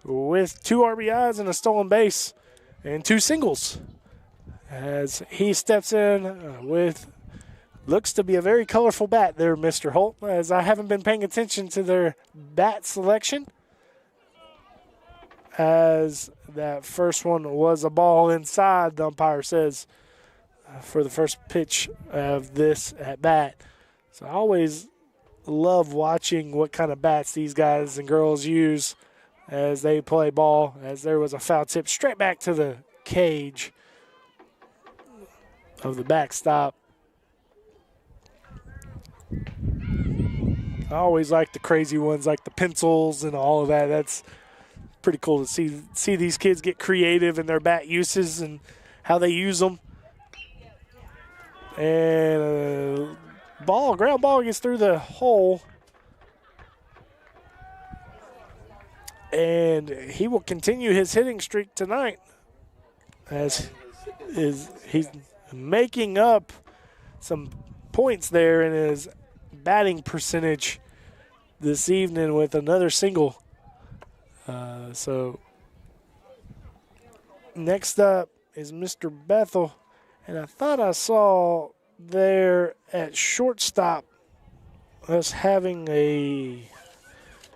with 2 RBIs and a stolen base and 2 singles as he steps in with looks to be a very colorful bat there, Mr. Holt, as I haven't been paying attention to their bat selection, as that first one was a ball inside, the umpire says, for the first pitch of this at bat. So I always love watching what kind of bats these guys and girls use as they play ball, as there was a foul tip straight back to the cage of the backstop. I always like the crazy ones, like the pencils and all of that. That's pretty cool to see these kids get creative in their bat uses and how they use them. And ground ball gets through the hole. And he will continue his hitting streak tonight as he's making up some points there in his batting percentage this evening with another single. So next up is Mr. Bethel. And I thought I saw there at shortstop us having a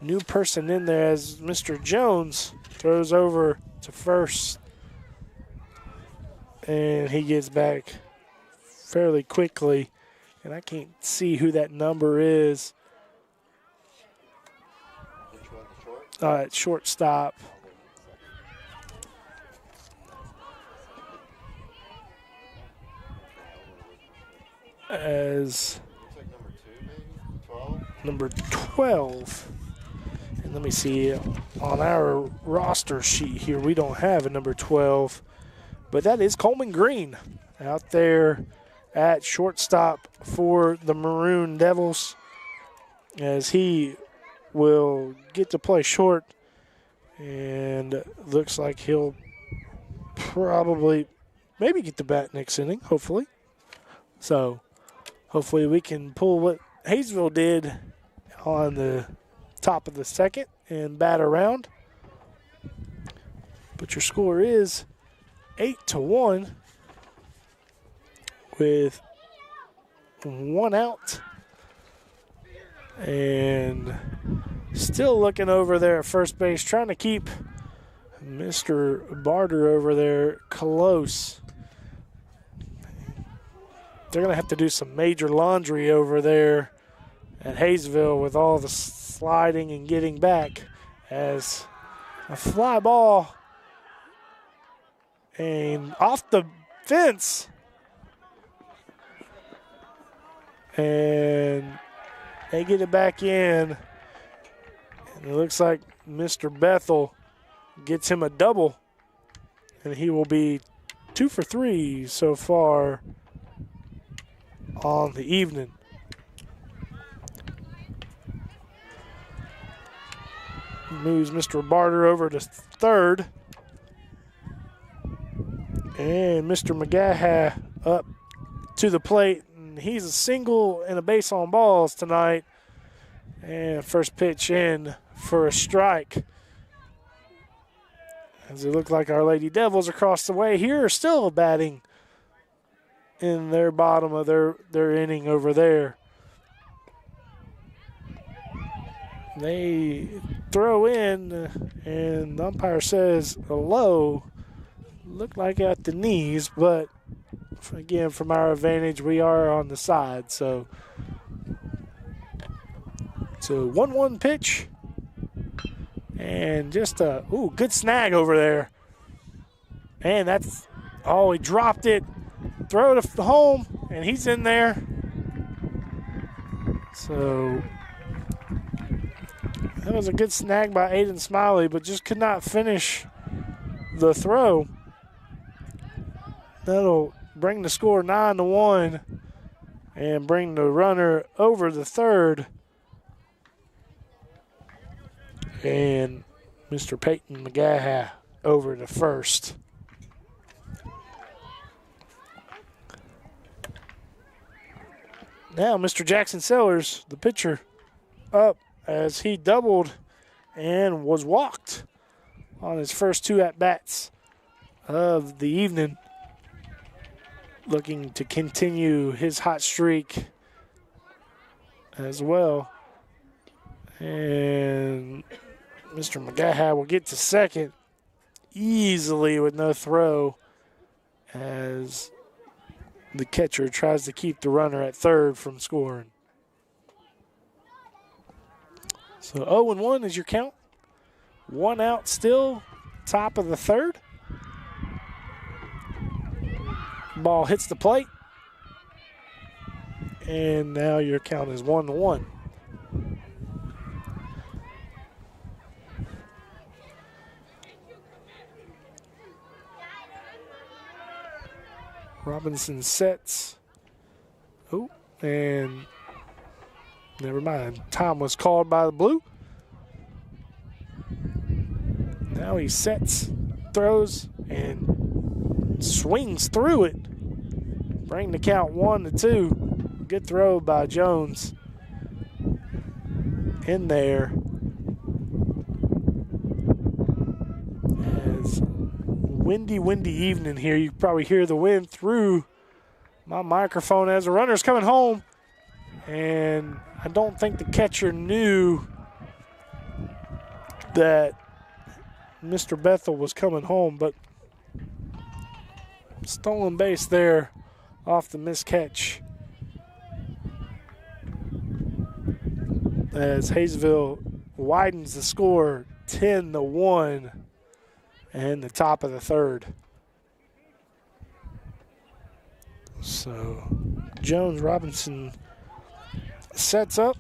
new person in there as Mr. Jones throws over to first. And he gets back fairly quickly. And I can't see who that number is. At shortstop. As number 12. And let me see, on our roster sheet here, we don't have a number 12. But that is Coleman Green out there at shortstop for the Maroon Devils, as he will get to play short, and looks like he'll probably maybe get the bat next inning, hopefully. So hopefully we can pull what Hayesville did on the top of the second and bat around. But your score is 8-1 with one out. And still looking over there at first base, trying to keep Mr. Barter over there close. They're going to have to do some major laundry over there at Hayesville with all the sliding and getting back, as a fly ball and off the fence. And they get it back in. And it looks like Mr. Bethel gets him a double. And he will be 2 for 3 so far on the evening. Moves Mr. Barter over to third. And Mr. McGaha up to the plate. And he's a single and a base on balls tonight. And first pitch in for a strike. As it looked like our Lady Devils across the way here are still batting in their bottom of their inning over there. They throw in, and the umpire says a low. Looked like at the knees, but again, from our advantage, we are on the side. So it's a 1-1 pitch. And just a good snag over there. And that's, he dropped it. Throw it home, and he's in there. So that was a good snag by Aiden Smiley, but just could not finish the throw. That'll bring the score 9-1 and bring the runner over the third. And Mr. Peyton McGaha over to first. Now Mr. Jackson Sellers, the pitcher, up as he doubled and was walked on his first 2 at-bats of the evening. Looking to continue his hot streak as well. And Mr. McGaha will get to second easily with no throw, as the catcher tries to keep the runner at third from scoring. So 0-1 is your count. 1 out still, top of the third. Ball hits the plate. And now your count is 1-1. Robinson sets. Oh, and never mind. Time was called by the blue. Now he sets, throws, and swings through it. Bring the count 1-2. Good throw by Jones. In there. As windy evening here. You can probably hear the wind through my microphone as the runner's coming home. And I don't think the catcher knew that Mr. Bethel was coming home, but stolen base there off the miscatch. As Hayesville widens the score 10-1 in the top of the third. So Jones Robinson sets up,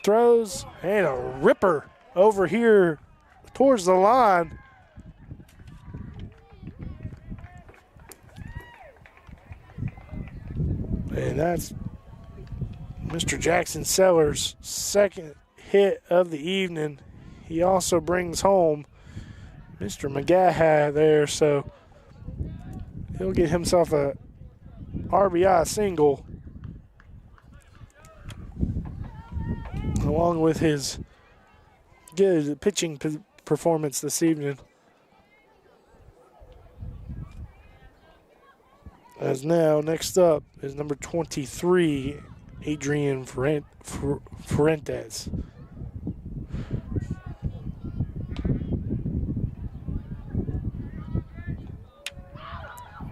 throws, and a ripper over here towards the line. And that's Mr. Jackson Sellers' second hit of the evening. He also brings home Mr. McGaha there, so he'll get himself a RBI single along with his good pitching performance this evening. As now, next up is number 23, Adrian Fuentes.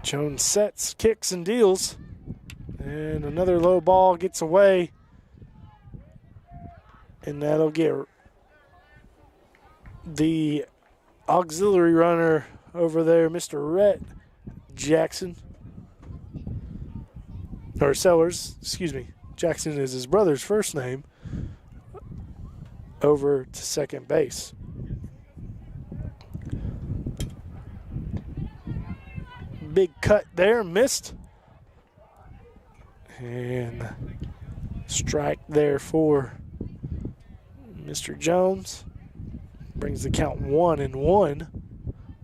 Jones sets, kicks, and deals. And another low ball gets away. And that'll get the auxiliary runner over there, Mr. Rhett Jackson. Or Sellers, excuse me. Jackson is his brother's first name. Over to second base. Big cut there, missed. And strike there for Mr. Jones. Brings the count 1-1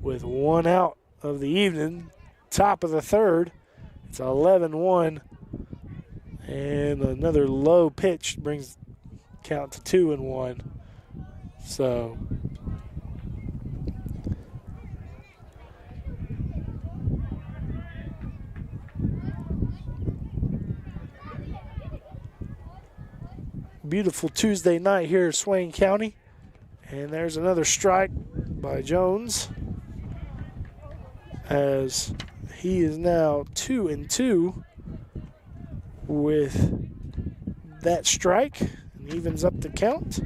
with one out of the evening. Top of the third. It's 11-1. And another low pitch brings count to 2-1. So beautiful Tuesday night here in Swain County. And there's another strike by Jones as he is now 2-2 with that strike and evens up the count.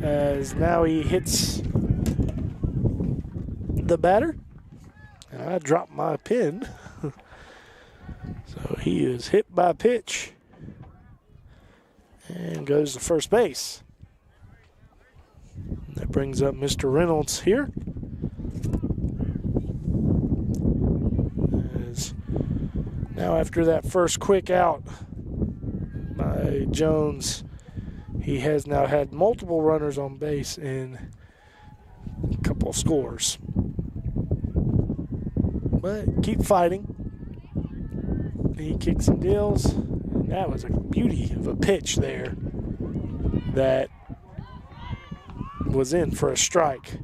As now he hits the batter. And I dropped my pen. So he is hit by pitch and goes to first base. That brings up Mr. Reynolds here. As now after that first quick out by Jones, he has now had multiple runners on base in a couple of scores. But keep fighting. He kicks and deals. And that was a beauty of a pitch there that was in for a strike.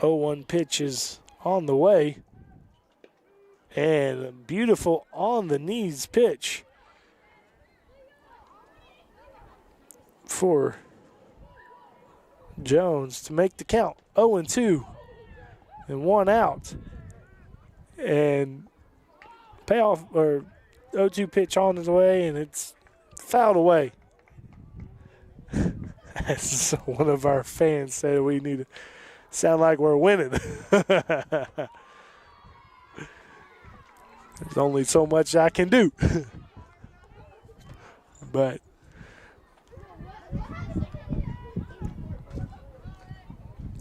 Oh, 1 pitch is on the way. And a beautiful on the knees pitch for Jones to make the count 0-2 and 1 out. And payoff or 0-2 pitch on his way, and it's fouled away. As one of our fans said, we need to sound like we're winning. There's only so much I can do. but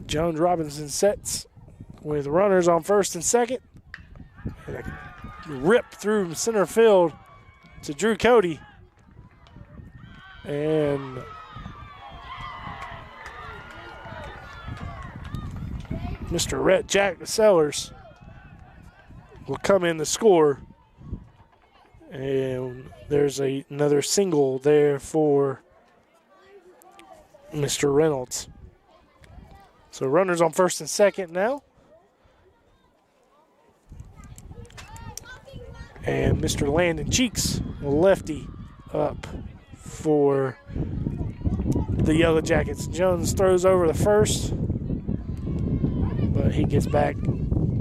Jones Robinson sets with runners on first and second. And a rip through center field to Drew Cody. And Mr. Rhett Jack Sellers will come in to score. And there's another single there for Mr. Reynolds. So runners on first and second now. And Mr. Landon Cheeks, lefty, up for the Yellowjackets. Jones throws over the first, but he gets back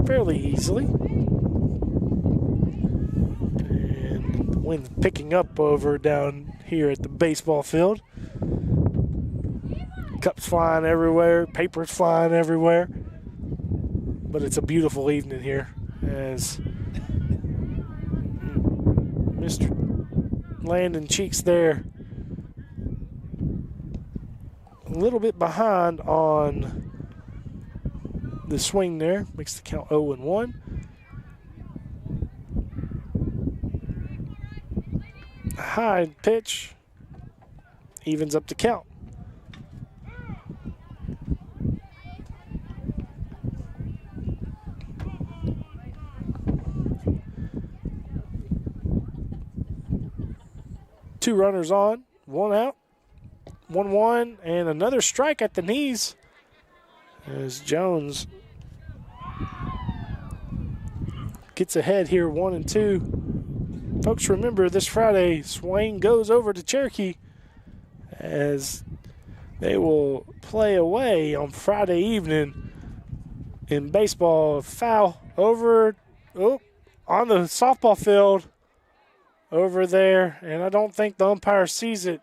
fairly easily. And the wind picking up over down here at the baseball field. Cups flying everywhere, papers flying everywhere. But it's a beautiful evening here as Mr. Landon Cheeks there a little bit behind on the swing there. Makes the count 0-1. High pitch evens up the count. Two runners on, one out, 1-1, and another strike at the knees as Jones gets ahead here, 1-2. Folks, remember this Friday, Swain goes over to Cherokee as they will play away on Friday evening in baseball. Foul over on the softball field over there, and I don't think the umpire sees it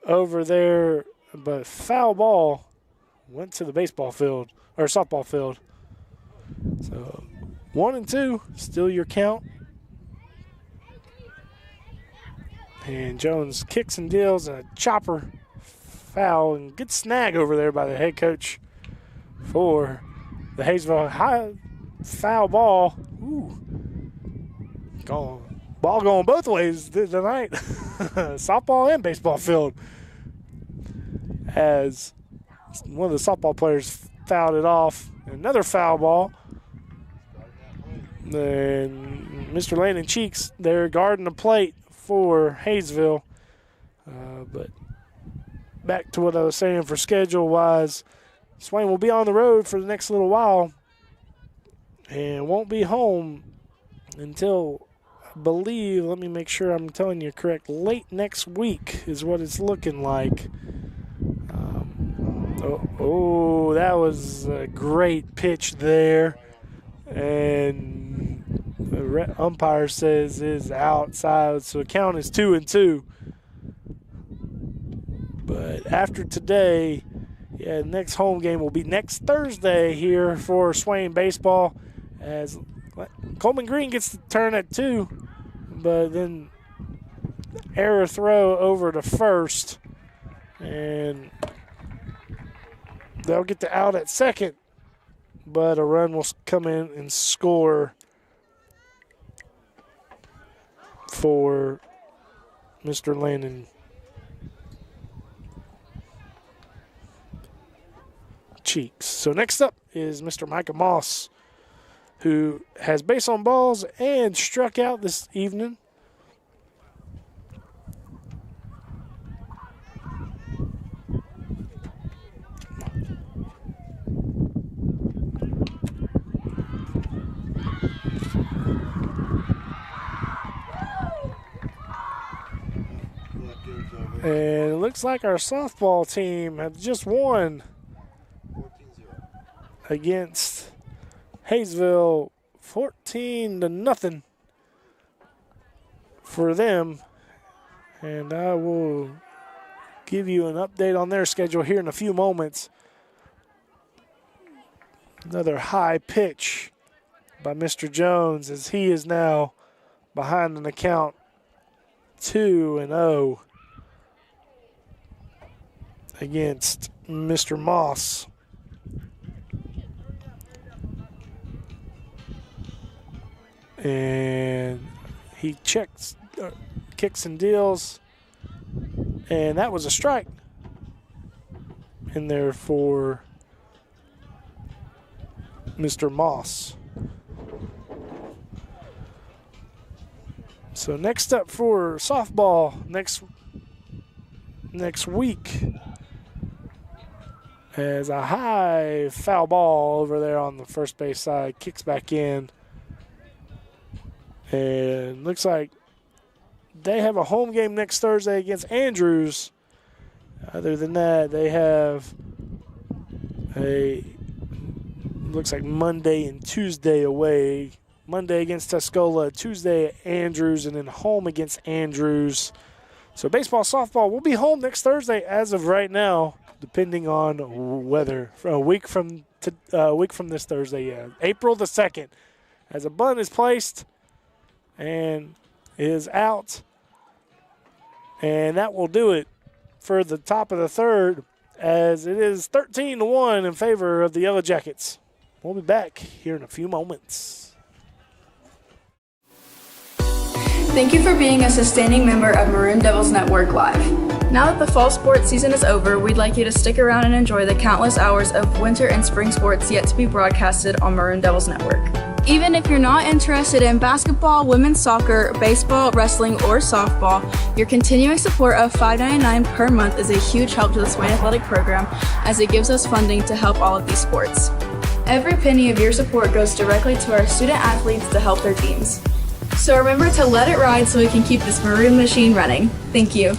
over there, but foul ball went to the baseball field or softball field. So 1-2, still your count. And Jones kicks and deals a chopper foul, and good snag over there by the head coach for the Hayesville. High foul ball. Ooh. Ball going both ways tonight. Softball and baseball field. As one of the softball players fouled it off. Another foul ball. Then Mr. Landon Cheeks there guarding the plate for Hayesville. But back to what I was saying for schedule-wise, Swain will be on the road for the next little while and won't be home until, I believe, let me make sure I'm telling you correct, late next week is what it's looking like. That was a great pitch there. And the umpire says is outside, so the count is 2-2. But after today, next home game will be next Thursday here for Swain baseball, as Coleman Green gets the turn at 2, but then error throw over to first, and they'll get the out at second, but a run will come in and score for Mr. Landon Cheeks. So next up is Mr. Micah Moss, who has base on balls and struck out this evening. And it looks like our softball team had just won against Hayesville 14-0 for them. And I will give you an update on their schedule here in a few moments. Another high pitch by Mr. Jones as he is now behind an account 2-0 against Mr. Moss. And he kicks and deals, and that was a strike in there for Mr. Moss. So next up for softball next week as a high foul ball over there on the first base side kicks back in. And looks like they have a home game next Thursday against Andrews. Other than that, they have looks like Monday and Tuesday away. Monday against Tuscola, Tuesday at Andrews, and then home against Andrews. So baseball, softball will be home next Thursday as of right now, depending on weather. For a week from this Thursday, yeah, April the 2nd, as a bunt is placed and is out. And that will do it for the top of the third, as it is 13-1 in favor of the Yellowjackets. We'll be back here in a few moments. Thank you for being a sustaining member of Maroon Devils Network Live. Now that the fall sports season is over, we'd like you to stick around and enjoy the countless hours of winter and spring sports yet to be broadcasted on Maroon Devils Network. Even if you're not interested in basketball, women's soccer, baseball, wrestling, or softball, your continuing support of $5.99 per month is a huge help to the Swain Athletic Program, as it gives us funding to help all of these sports. Every penny of your support goes directly to our student athletes to help their teams. So remember to let it ride so we can keep this Maroon machine running. Thank you.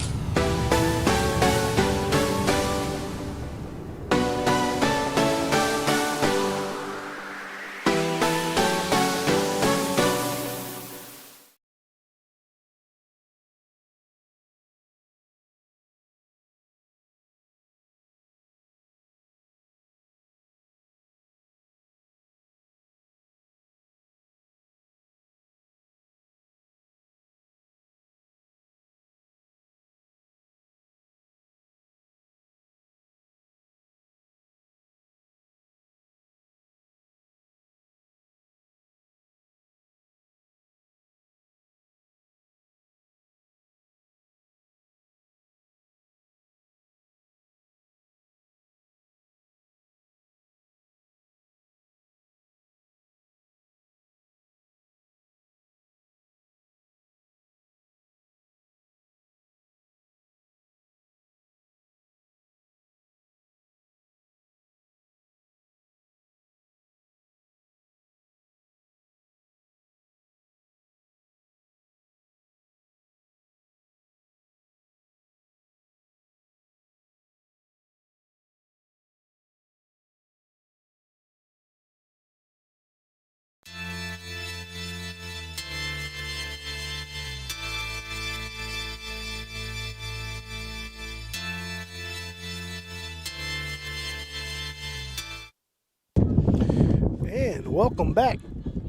And welcome back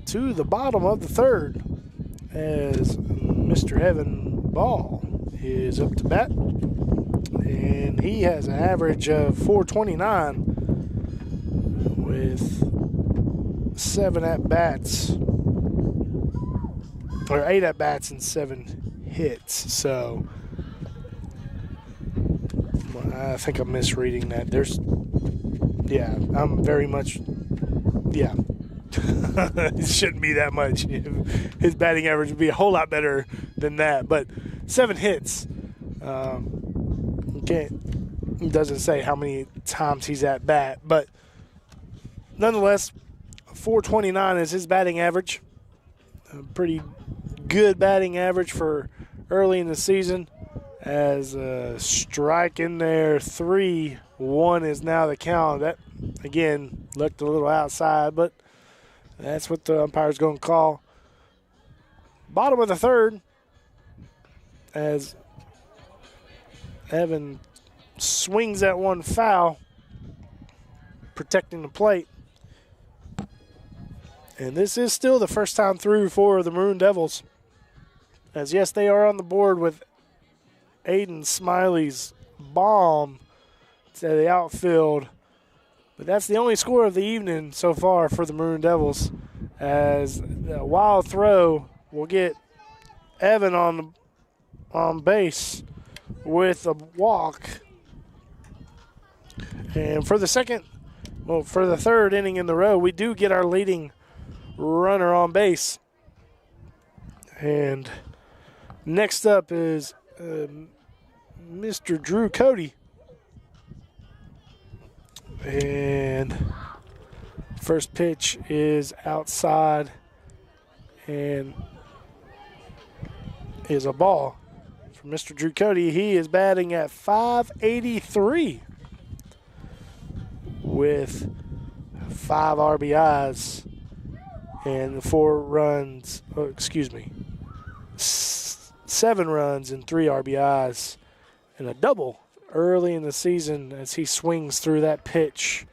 to the bottom of the third as Mr. Evan Ball is up to bat. And he has an average of .429 with 7 at-bats, or 8 at-bats and 7 hits. So I think I'm misreading that. I'm very much, it shouldn't be that much. His batting average would be a whole lot better than that. But 7 hits. It doesn't say how many times he's at bat. But nonetheless, .429 is his batting average. A pretty good batting average for early in the season. As a strike in there, 3-1 is now the count. That, again, looked a little outside, but that's what the umpire's going to call. Bottom of the third, as Evan swings that one foul, protecting the plate. And this is still the first time through for the Maroon Devils. As yes, they are on the board with Aiden Smiley's bomb to the outfield. But that's the only score of the evening so far for the Maroon Devils. As the wild throw will get Evan on base with a walk. And for the third inning in the row, we do get our leading runner on base. And next up is Mr. Drew Cody. And first pitch is outside and is a ball for Mr. Drew Cody. He is batting at .583 with 5 RBIs and 7 runs and 3 RBIs and a double early in the season as he swings through that pitch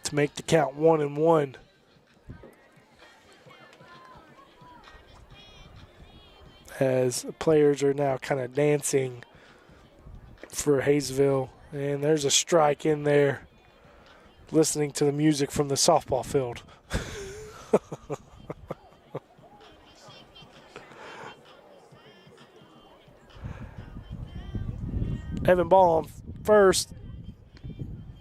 to make the count 1-1. As players are now kind of dancing for Hayesville. And there's a strike in there, listening to the music from the softball field. Evan Ball on first.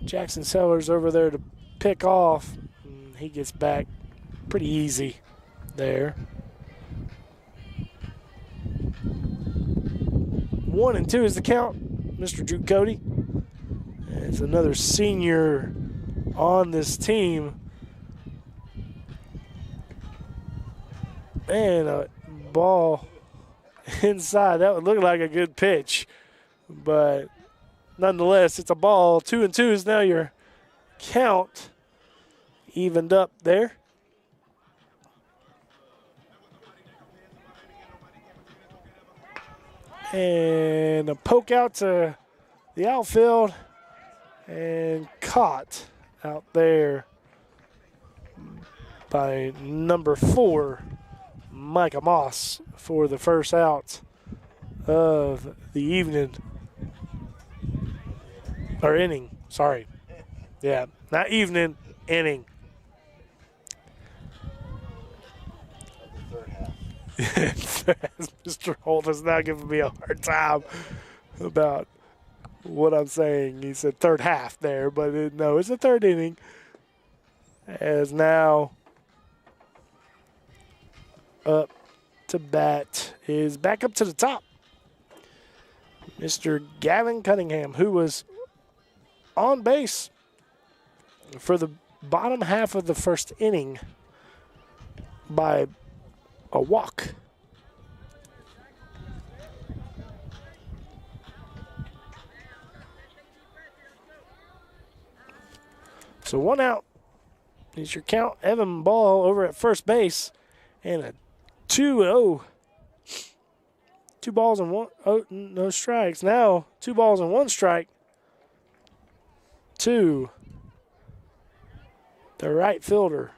Jackson Sellers over there to pick off. And he gets back pretty easy there. 1-2 is the count. Mr. Drew Cody. It's another senior on this team. And a ball inside. That would look like a good pitch. But nonetheless, it's a ball. 2-2 is now your count. Evened up there. And a poke out to the outfield and caught out there by number 4, Micah Moss, for the first out of the evening. Or inning, sorry. Yeah, not evening, inning. Mr. Holt is now giving me a hard time about what I'm saying. He said third half there, but no, it's the third inning. As now up to bat is back up to the top. Mr. Gavin Cunningham, who was on base for the bottom half of the first inning by a walk. So 1 out is your count. Evan Ball over at first base, and a 2-0. 2 balls and 1, no strikes. Now 2 balls and 1 strike to the right fielder.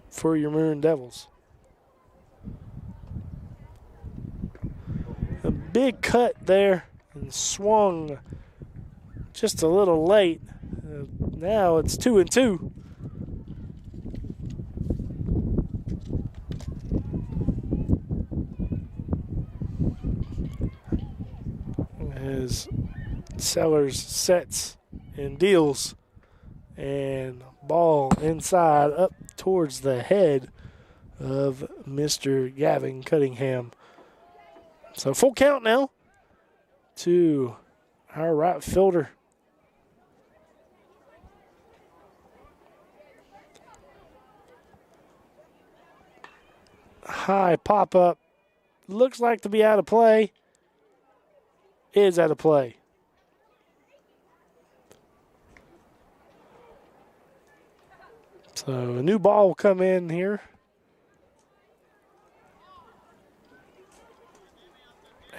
For your Maroon Devils. A big cut there and swung just a little late. Now it's 2-2. As Sellers sets and deals, and ball inside up towards the head of Mr. Gavin Cunningham. So full count now to our right fielder. High pop up. Looks like to be out of play. Is out of play. So a new ball will come in here.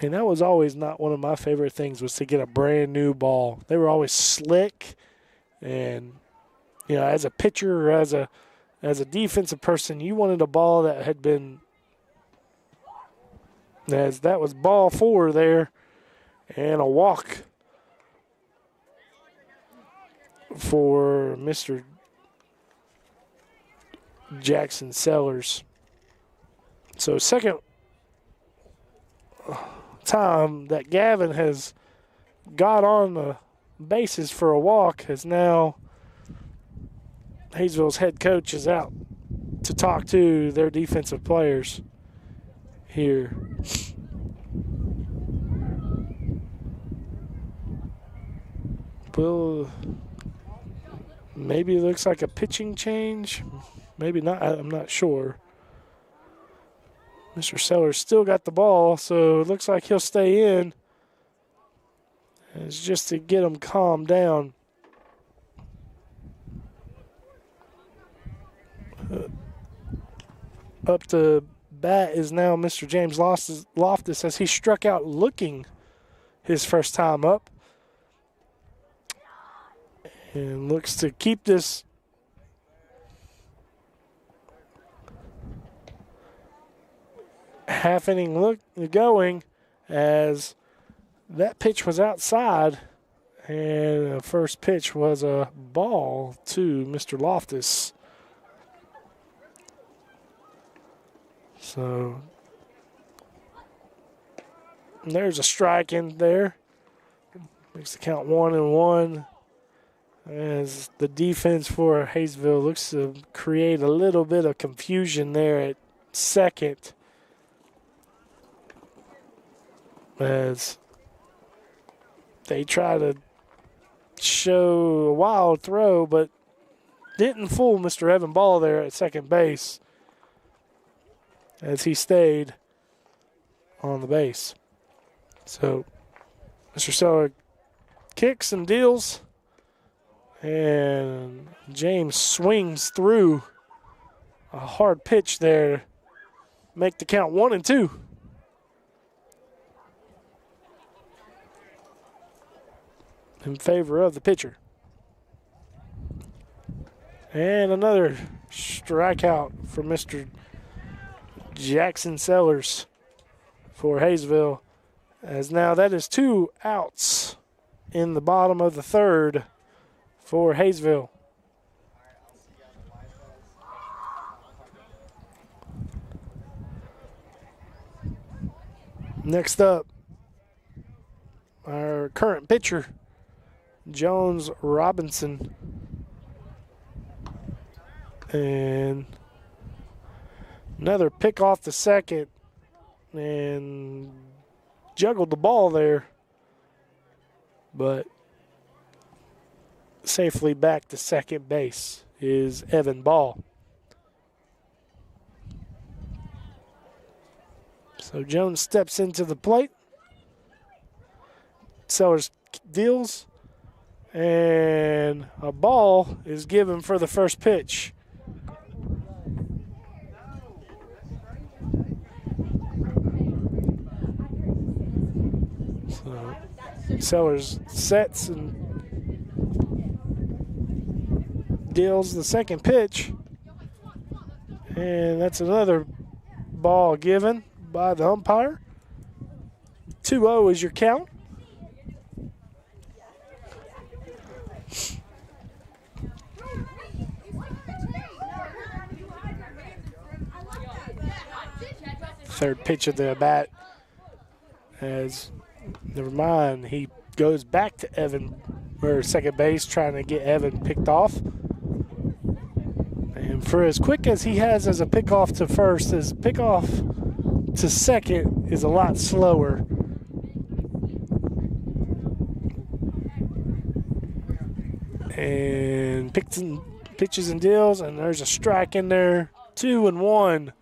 And that was always not one of my favorite things, was to get a brand new ball. They were always slick and as a pitcher or as a defensive person, you wanted a ball that had been, as that was ball 4 there, and a walk for Mr. Jackson Sellers. So second time that Gavin has got on the bases for a walk, as now Hayesville's head coach is out to talk to their defensive players here. Well, maybe it looks like a pitching change. Maybe not. I'm not sure. Mr. Sellers still got the ball, so it looks like he'll stay in. It's just to get him calmed down. Up to bat is now Mr. James Loftus as he struck out looking his first time up. And looks to keep this half inning look going, as that pitch was outside and the first pitch was a ball to Mr. Loftus. So there's a strike in there. Makes the count 1-1. As the defense for Hayesville looks to create a little bit of confusion there at second, as they try to show a wild throw, but didn't fool Mr. Evan Ball there at second base, as he stayed on the base. So Mr. Seller kicks and deals, and James swings through a hard pitch there, make the count 1-2. In favor of the pitcher. And another strikeout for Mr. Jackson Sellers for Hayesville, as now that is 2 outs in the bottom of the third for Hayesville. Next up, our current pitcher, Jones Robinson. And another pick off the second and juggled the ball there, but safely back to second base is Evan Ball. So Jones steps into the plate. Sellers deals, and a ball is given for the first pitch. So Sellers sets and deals the second pitch, and that's another ball given by the umpire. 2-0 is your count. Third pitch of the bat, as never mind, he goes back to Evan, or second base, trying to get Evan picked off. And for as quick as he has as a pickoff to first, his pickoff to second is a lot slower. And pitches and deals, and there's a strike in there. 2-1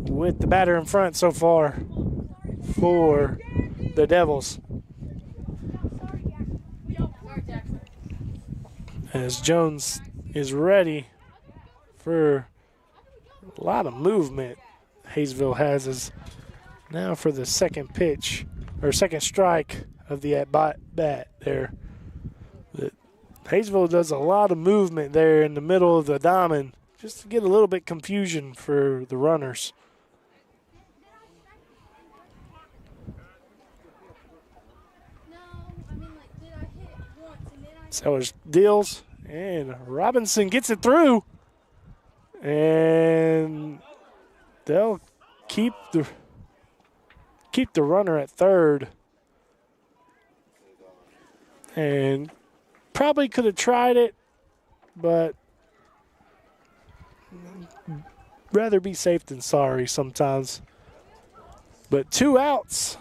with the batter in front so far for the Devils. As Jones is ready for a lot of movement, Hayesville has is now for the second pitch, or second strike of the at-bat there. Hayesville does a lot of movement there in the middle of the diamond just to get a little bit confusion for the runners. Sellers deals, and Robinson gets it through. And they'll keep the runner at third. And probably could have tried it, but rather be safe than sorry sometimes. But 2 outs,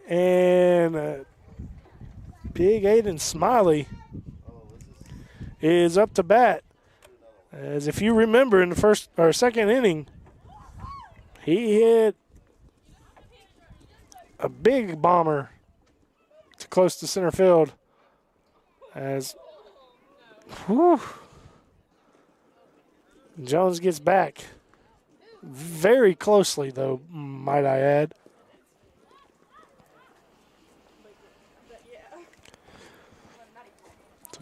and big Aiden Smiley is up to bat. As if you remember in the first or second inning, he hit a big bomber to close to center field. As Jones gets back very closely, though, might I add.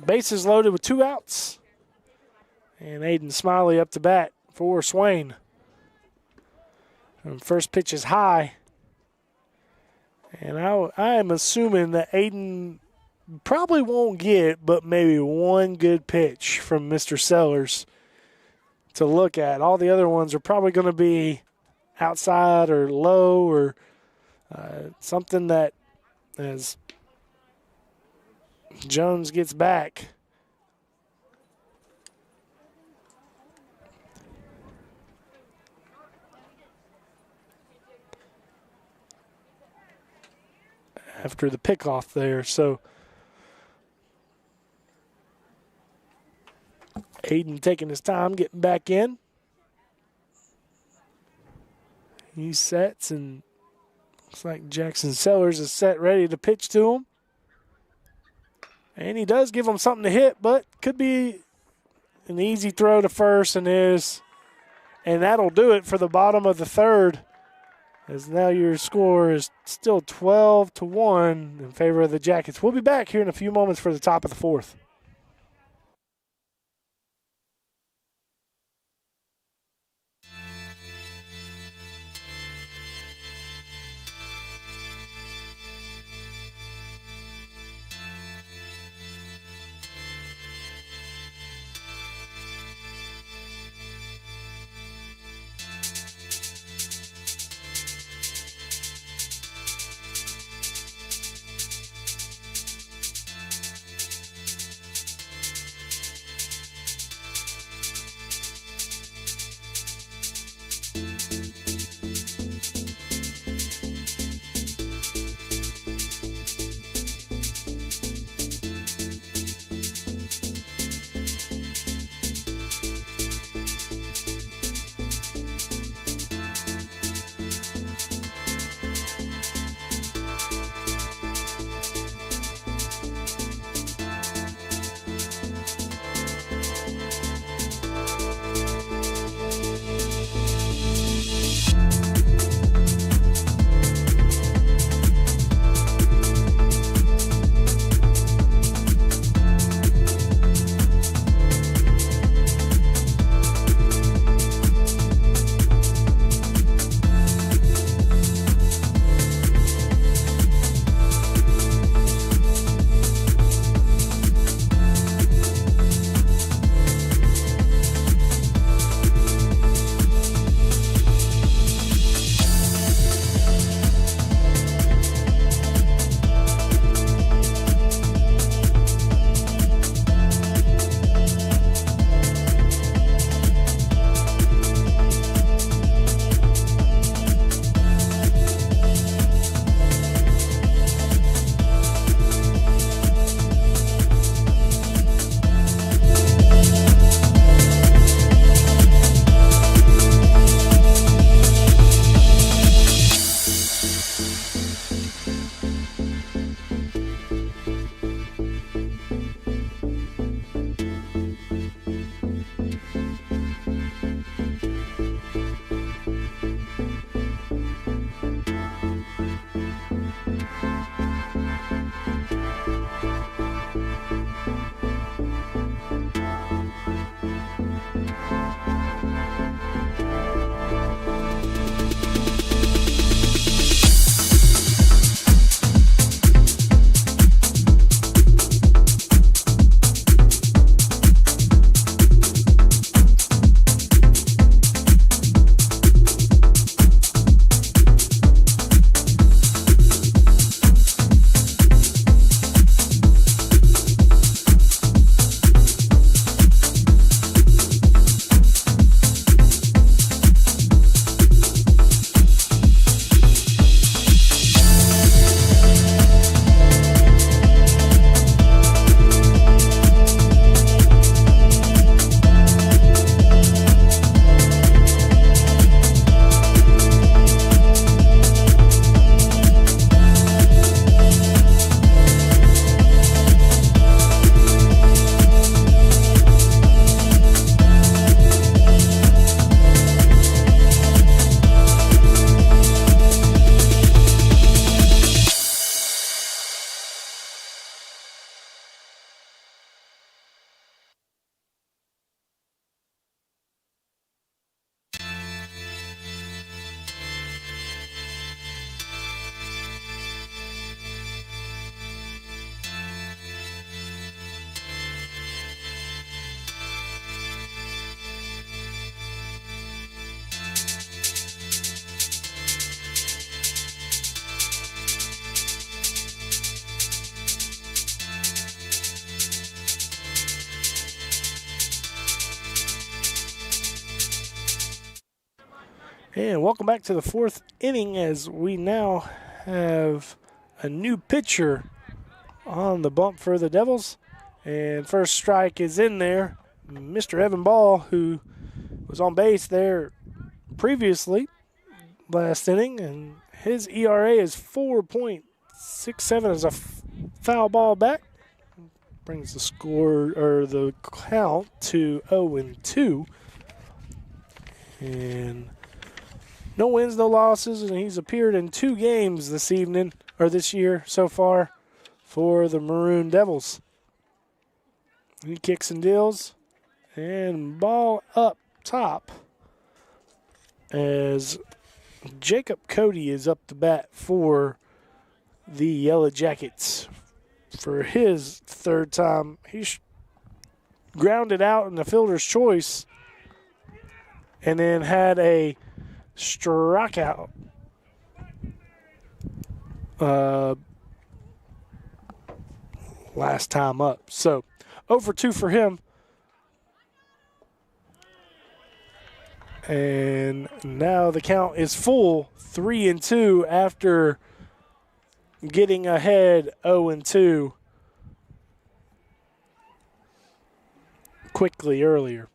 Bases loaded with 2 outs. And Aiden Smiley up to bat for Swain. And first pitch is high. And I am assuming that Aiden probably won't get but maybe one good pitch from Mr. Sellers to look at. All the other ones are probably going to be outside or low or something that as Jones gets back. After the pickoff there, so Aiden taking his time getting back in. He sets, and looks like Jackson Sellers is set ready to pitch to him. And he does give him something to hit, but could be an easy throw to first, and that'll do it for the bottom of the third. As now your score is still 12-1 in favor of the Jackets. We'll be back here in a few moments for the top of the fourth. And welcome back to the fourth inning as we now have a new pitcher on the bump for the Devils. And first strike is in there. Mr. Evan Ball, who was on base there previously last inning, and his ERA is 4.67 as a foul ball back. Brings the score or the count to 0-2. And no wins, no losses, and he's appeared in 2 games this evening, or this year so far, for the Maroon Devils. He kicks and deals, and ball up top as Jacob Cody is up to bat for the Yellowjackets. For his third time, he's grounded out in the fielder's choice and then had a strikeout last time up. So 0-2 for him. And now the count is full, 3-2 after getting ahead 0-2 quickly earlier.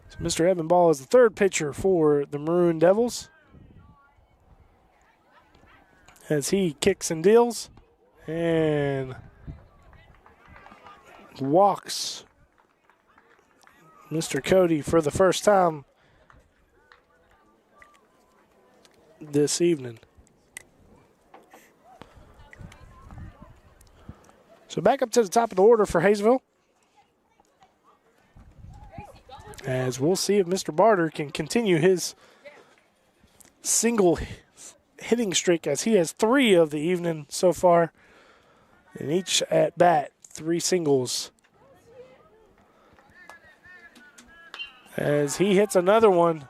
So Mr. Evan Ball is the third pitcher for the Maroon Devils as he kicks and deals and walks Mr. Cody for the first time this evening. So back up to the top of the order for Hayesville, as we'll see if Mr. Barter can continue his single hitting streak, as he has 3 of the evening so far, and each at bat 3 singles. As he hits another one,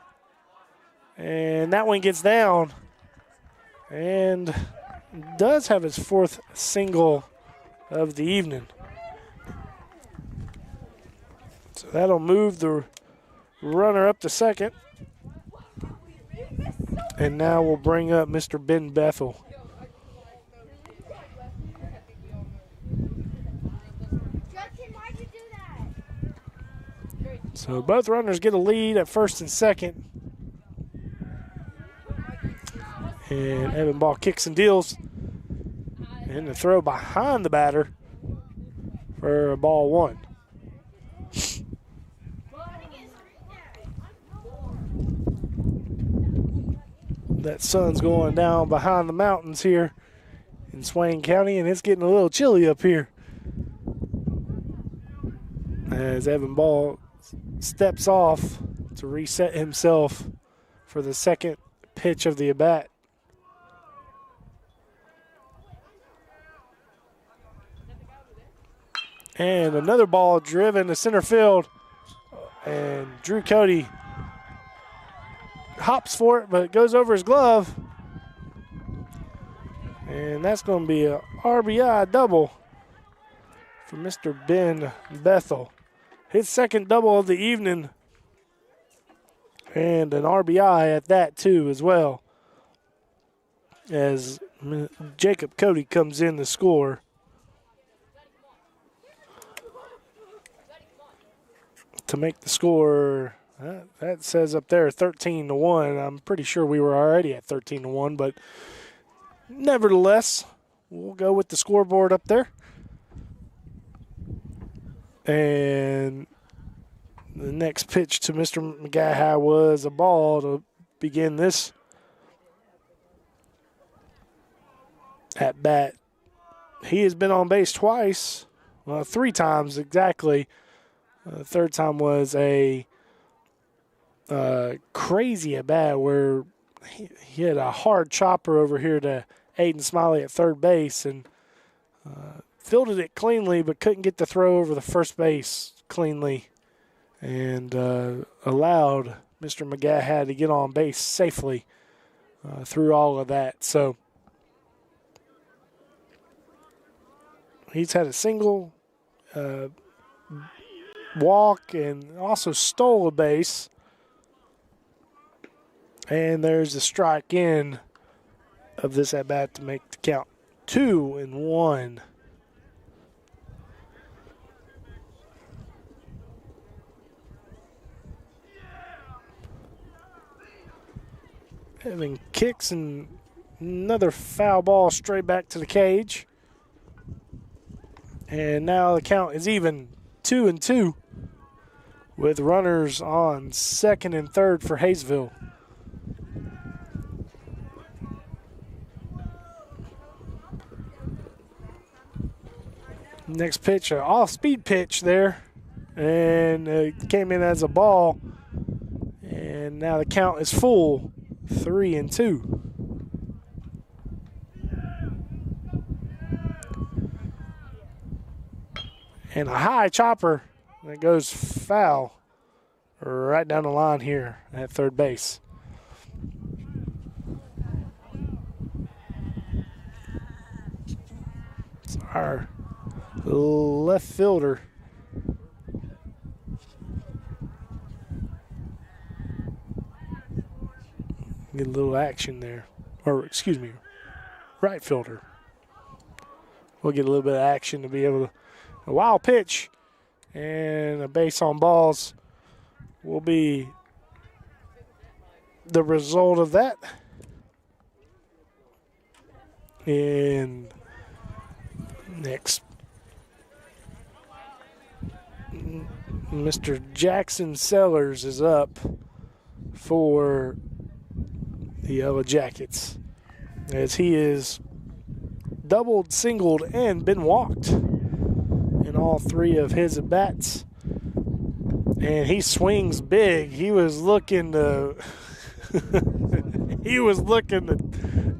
and that one gets down and does have his 4th single of the evening. So that'll move the runner up to second. And now we'll bring up Mr. Ben Bethel. So both runners get a lead at first and second. And Evan Ball kicks and deals. And the throw behind the batter for a ball 1. That sun's going down behind the mountains here in Swain County, and it's getting a little chilly up here. As Evan Ball steps off to reset himself for the second pitch of the at-bat. And another ball driven to center field, and Drew Cody hops for it, but it goes over his glove. And that's going to be a RBI double for Mr. Ben Bethel. His second double of the evening, and an RBI at that too as well, as Jacob Cody comes in to score. To make the score, that says up there 13-1. I'm pretty sure we were already at 13-1, but nevertheless, we'll go with the scoreboard up there. And the next pitch to Mr. McGaha was a ball to begin this at bat. He has been on base twice, well, 3 times exactly. The third time was a crazy at bat where he had a hard chopper over here to Aiden Smiley at third base and fielded it cleanly, but couldn't get the throw over the first base cleanly, and allowed Mr. McGaha to get on base safely through all of that. So he's had a single, walk and also stole a base. And there's the strike in of this at-bat to make the count 2-1. Evan kicks and another foul ball straight back to the cage. And now the count is even 2-2 with runners on second and third for Hayesville. Next pitch, an off-speed pitch there, and it came in as a ball. And now the count is full, 3-2. And a high chopper that goes foul right down the line here at third base. It's our left fielder. Get a little action there. Or, excuse me, right fielder. We'll get a little bit of action to be able to. A wild pitch and a base on balls will be the result of that. And next, Mr. Jackson Sellers is up for the Yellowjackets as he is doubled, singled, and been walked in all three of his at-bats. And he swings big. He was looking to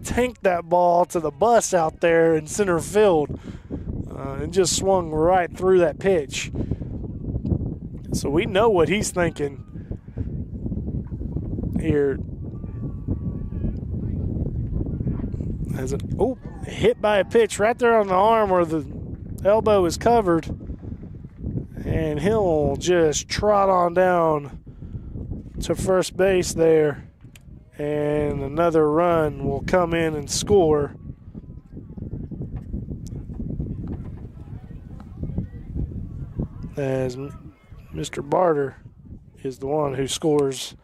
tank that ball to the bus out there in center field and just swung right through that pitch. So we know what he's thinking here. As hit by a pitch right there on the arm where the elbow is covered, and he'll just trot on down to first base there, and another run will come in and score. As Mr. Barter is the one who scores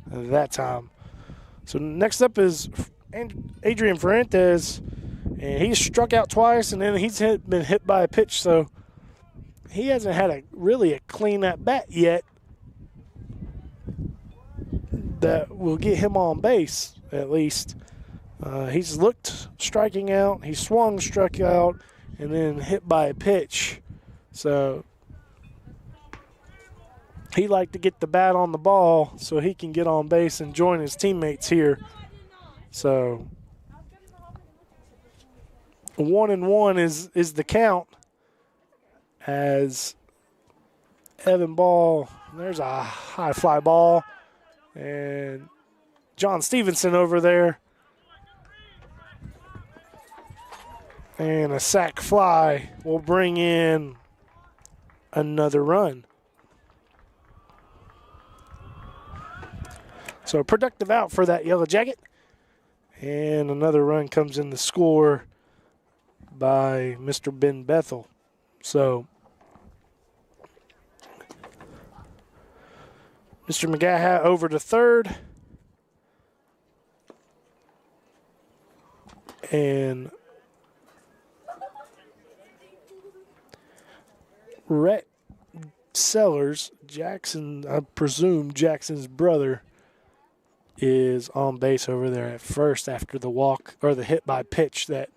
that time. So next up is Adrian Fuentes, and he's struck out twice, and then he's been hit by a pitch, so he hasn't had really a clean at-bat yet that will get him on base, at least. He's looked striking out, he swung, struck out, and then hit by a pitch. So he liked to get the bat on the ball so he can get on base and join his teammates here. So 1-1 is the count as Evan Ball, there's a high fly ball, and John Stevenson over there, and a sac fly will bring in another run. So a productive out for that Yellow Jacket. And another run comes in the score by Mr. Ben Bethel. So Mr. McGaha over to third. And Rhett Sellers, Jackson, I presume Jackson's brother, is on base over there at first after the walk or the hit by pitch that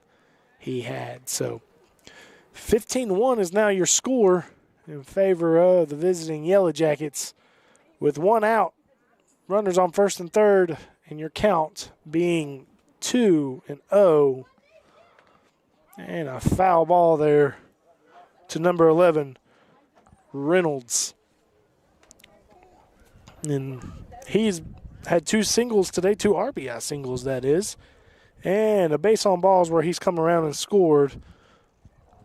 he had. So 15-1 is now your score in favor of the visiting Yellowjackets with one out, runners on first and third, and your count being 2-0. And a foul ball there to number 11, Reynolds. And he's had two singles today, two RBI singles, that is, and a base on balls where he's come around and scored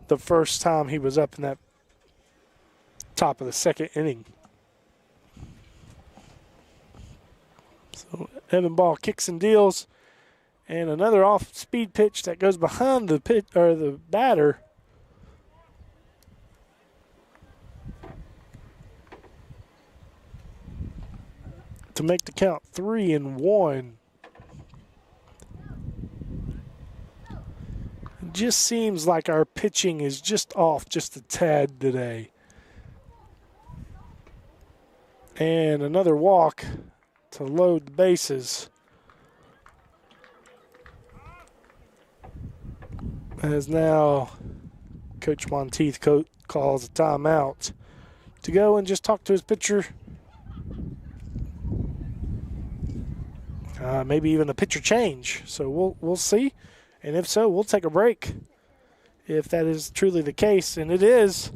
the first time he was up in that top of the second inning. So Evan Ball kicks and deals, and another off-speed pitch that goes behind the batter. To make the count 3-1. It just seems like our pitching is just off just a tad today. And another walk to load the bases. As now Coach Monteith calls a timeout to go and just talk to his pitcher. Maybe even a pitcher change. So we'll see. And if so, we'll take a break. If that is truly the case, and it is.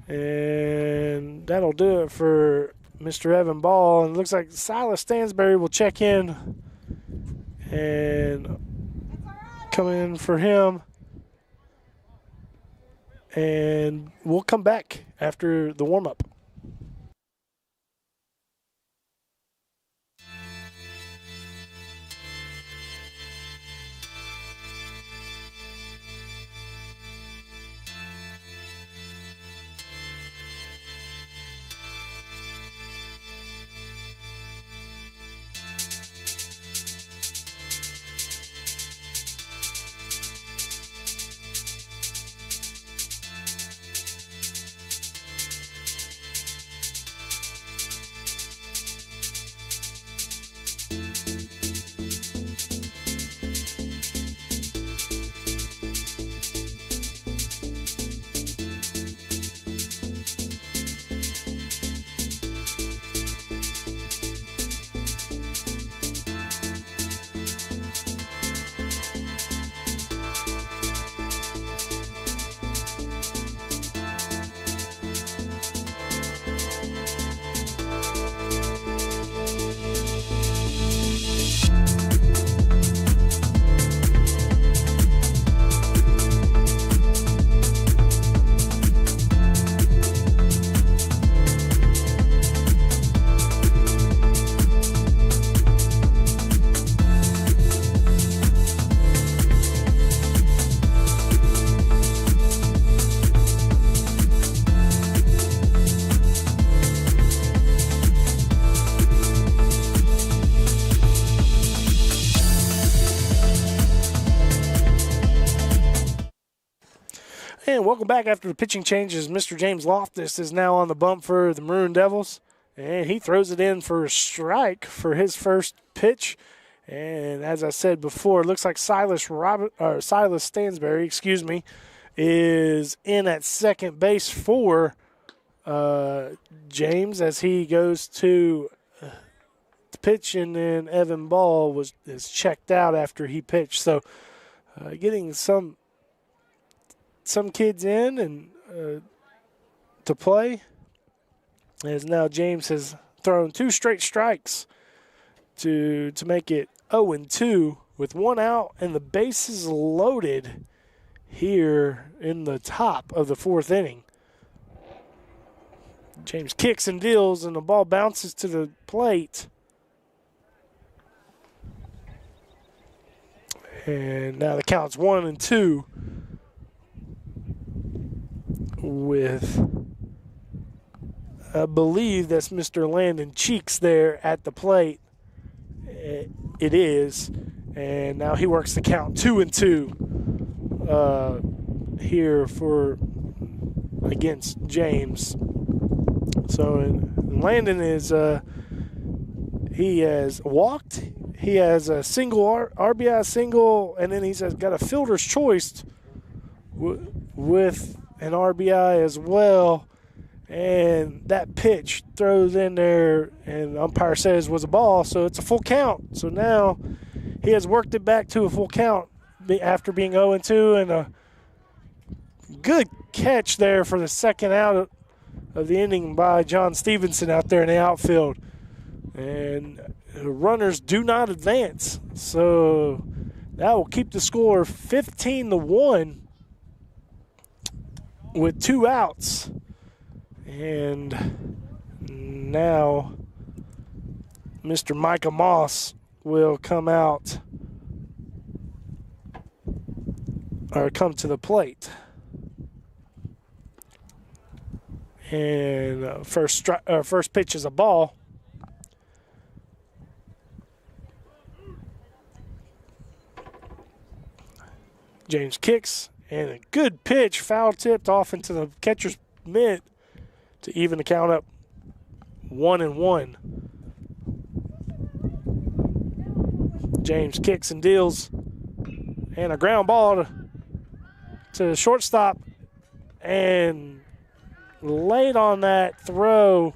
And that'll do it for Mr. Evan Ball. And it looks like Silas Stansberry will check in and come in for him. And we'll come back after the warm-up. And welcome back after the pitching changes. Mr. James Loftus is now on the bump for the Maroon Devils. And he throws it in for a strike for his first pitch. And as I said before, it looks like Silas Stansberry, is in at second base for James as he goes to pitch, and then Evan Ball is checked out after he pitched. So getting some kids in and to play, as now James has thrown 2 straight strikes to make it 0-2 with 1 out and the bases loaded here in the top of the 4th inning. James kicks and deals, and the ball bounces to the plate. And now the count's 1-2 with, I believe that's Mr. Landon Cheeks there at the plate. It is. And now he works the count 2-2 here against James. So Landon is he has walked. He has a single RBI single, and then he's got a fielder's choice with an RBI as well. And that pitch throws in there, and the umpire says was a ball, so it's a full count. So now he has worked it back to a full count after being 0-2, and a good catch there for the second out of the inning by John Stevenson out there in the outfield. And the runners do not advance, so that will keep the score 15-1 with 2 outs. And now Mr. Micah Moss will come out or come to the plate. And first pitch is a ball. James kicks, and a good pitch, foul tipped off into the catcher's mitt to even the count up 1-1. James kicks and deals, and a ground ball to the shortstop, and late on that throw,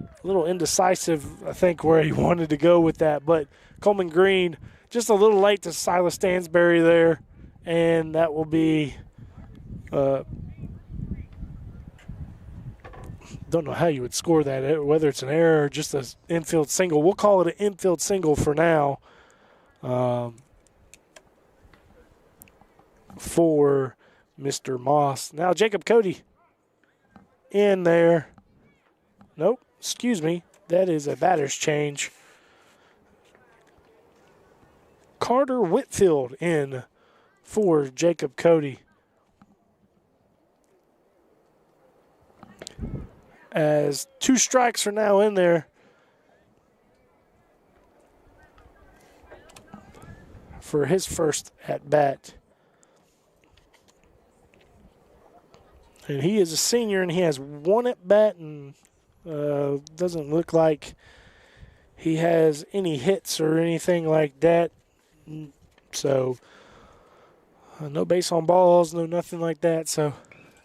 a little indecisive, I think, where he wanted to go with that, but Coleman Green just a little late to Silas Stansberry there, and that will be don't know how you would score that, whether it's an error or just an infield single. We'll call it an infield single for now for Mr. Moss. Now Jacob Cody in there. Nope, excuse me. That is a batter's change. Carter Whitfield in for Jacob Cody. As 2 strikes are now in there for his first at-bat. And he is a senior, and he has 1 at-bat, and doesn't look like he has any hits or anything like that. So no base on balls, no nothing like that. So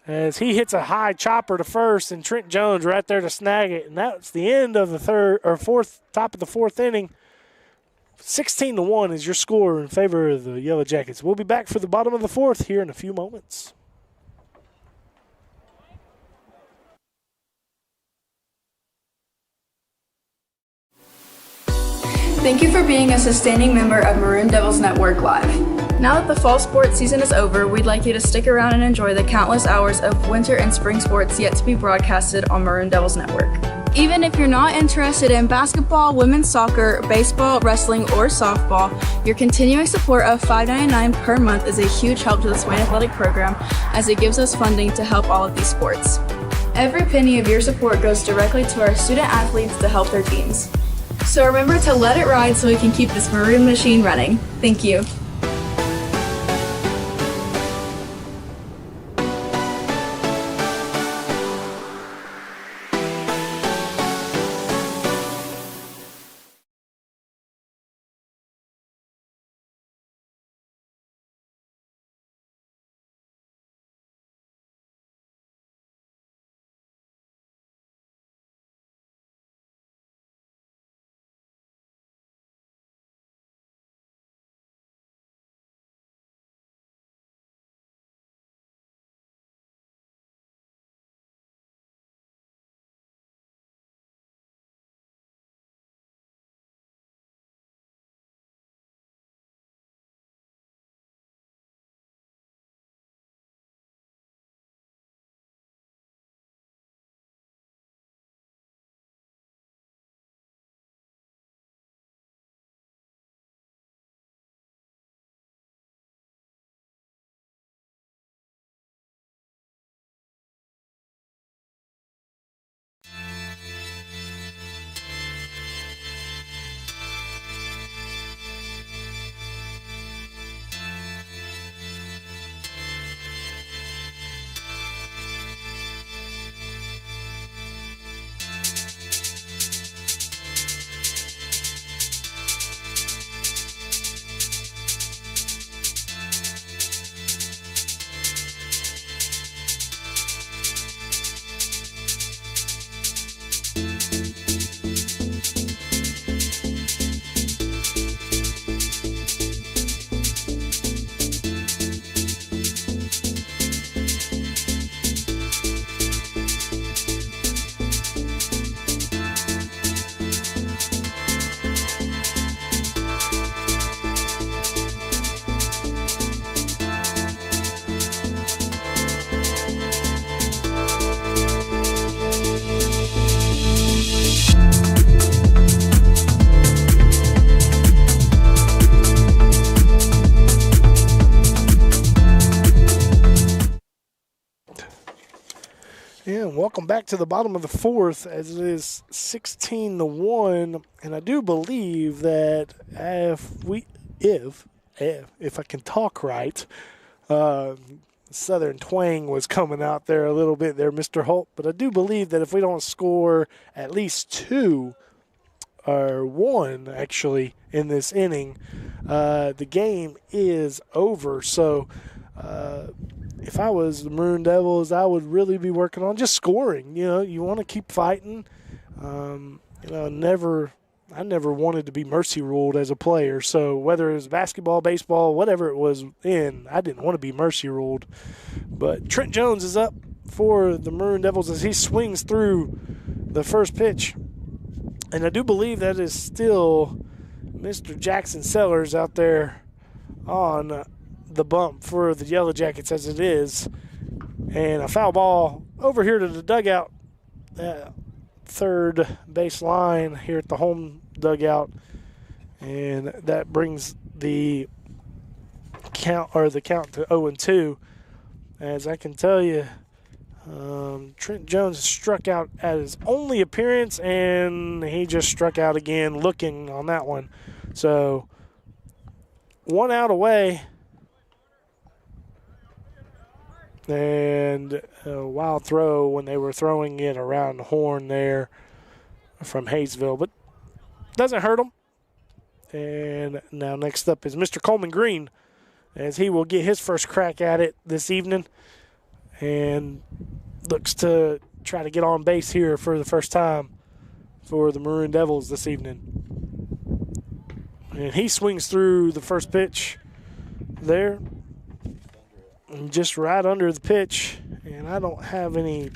as he hits a high chopper to first, and Trent Jones right there to snag it, and that's the end of the top of the fourth inning. 16-1 is your score in favor of the Yellowjackets. We'll be back for the bottom of the fourth here in a few moments. Thank you for being a sustaining member of Maroon Devils Network Live. Now that the fall sports season is over, we'd like you to stick around and enjoy the countless hours of winter and spring sports yet to be broadcasted on Maroon Devils Network. Even if you're not interested in basketball, women's soccer, baseball, wrestling, or softball, your continuing support of $5.99 per month is a huge help to the Swain Athletic Program, as it gives us funding to help all of these sports. Every penny of your support goes directly to our student athletes to help their teams. So remember to let it ride so we can keep this Maroon machine running. Thank you. Yeah, welcome back to the bottom of the fourth as it is 16-1. And I do believe that if I can talk right, Southern twang was coming out there a little bit there, Mr. Holt. But I do believe that if we don't score at least two or one, actually, in this inning, the game is over. So if I was the Maroon Devils, I would really be working on just scoring. You know, you want to keep fighting. I never wanted to be mercy ruled as a player. So whether it was basketball, baseball, whatever it was in, I didn't want to be mercy ruled. But Trent Jones is up for the Maroon Devils as he swings through the first pitch. And I do believe that is still Mr. Jackson Sellers out there on the bump for the Yellowjackets as it is. And a foul ball over here to the dugout, third base line here at the home dugout. And that brings the count to 0-2. As I can tell you, Trent Jones struck out at his only appearance, and he just struck out again looking on that one. So, one out away. And a wild throw when they were throwing it around the horn there from Hayesville, but doesn't hurt them. And now next up is Mr. Coleman Green, as he will get his first crack at it this evening and looks to try to get on base here for the first time for the Maroon Devils this evening. And he swings through the first pitch there, and just right under the pitch. And I don't have any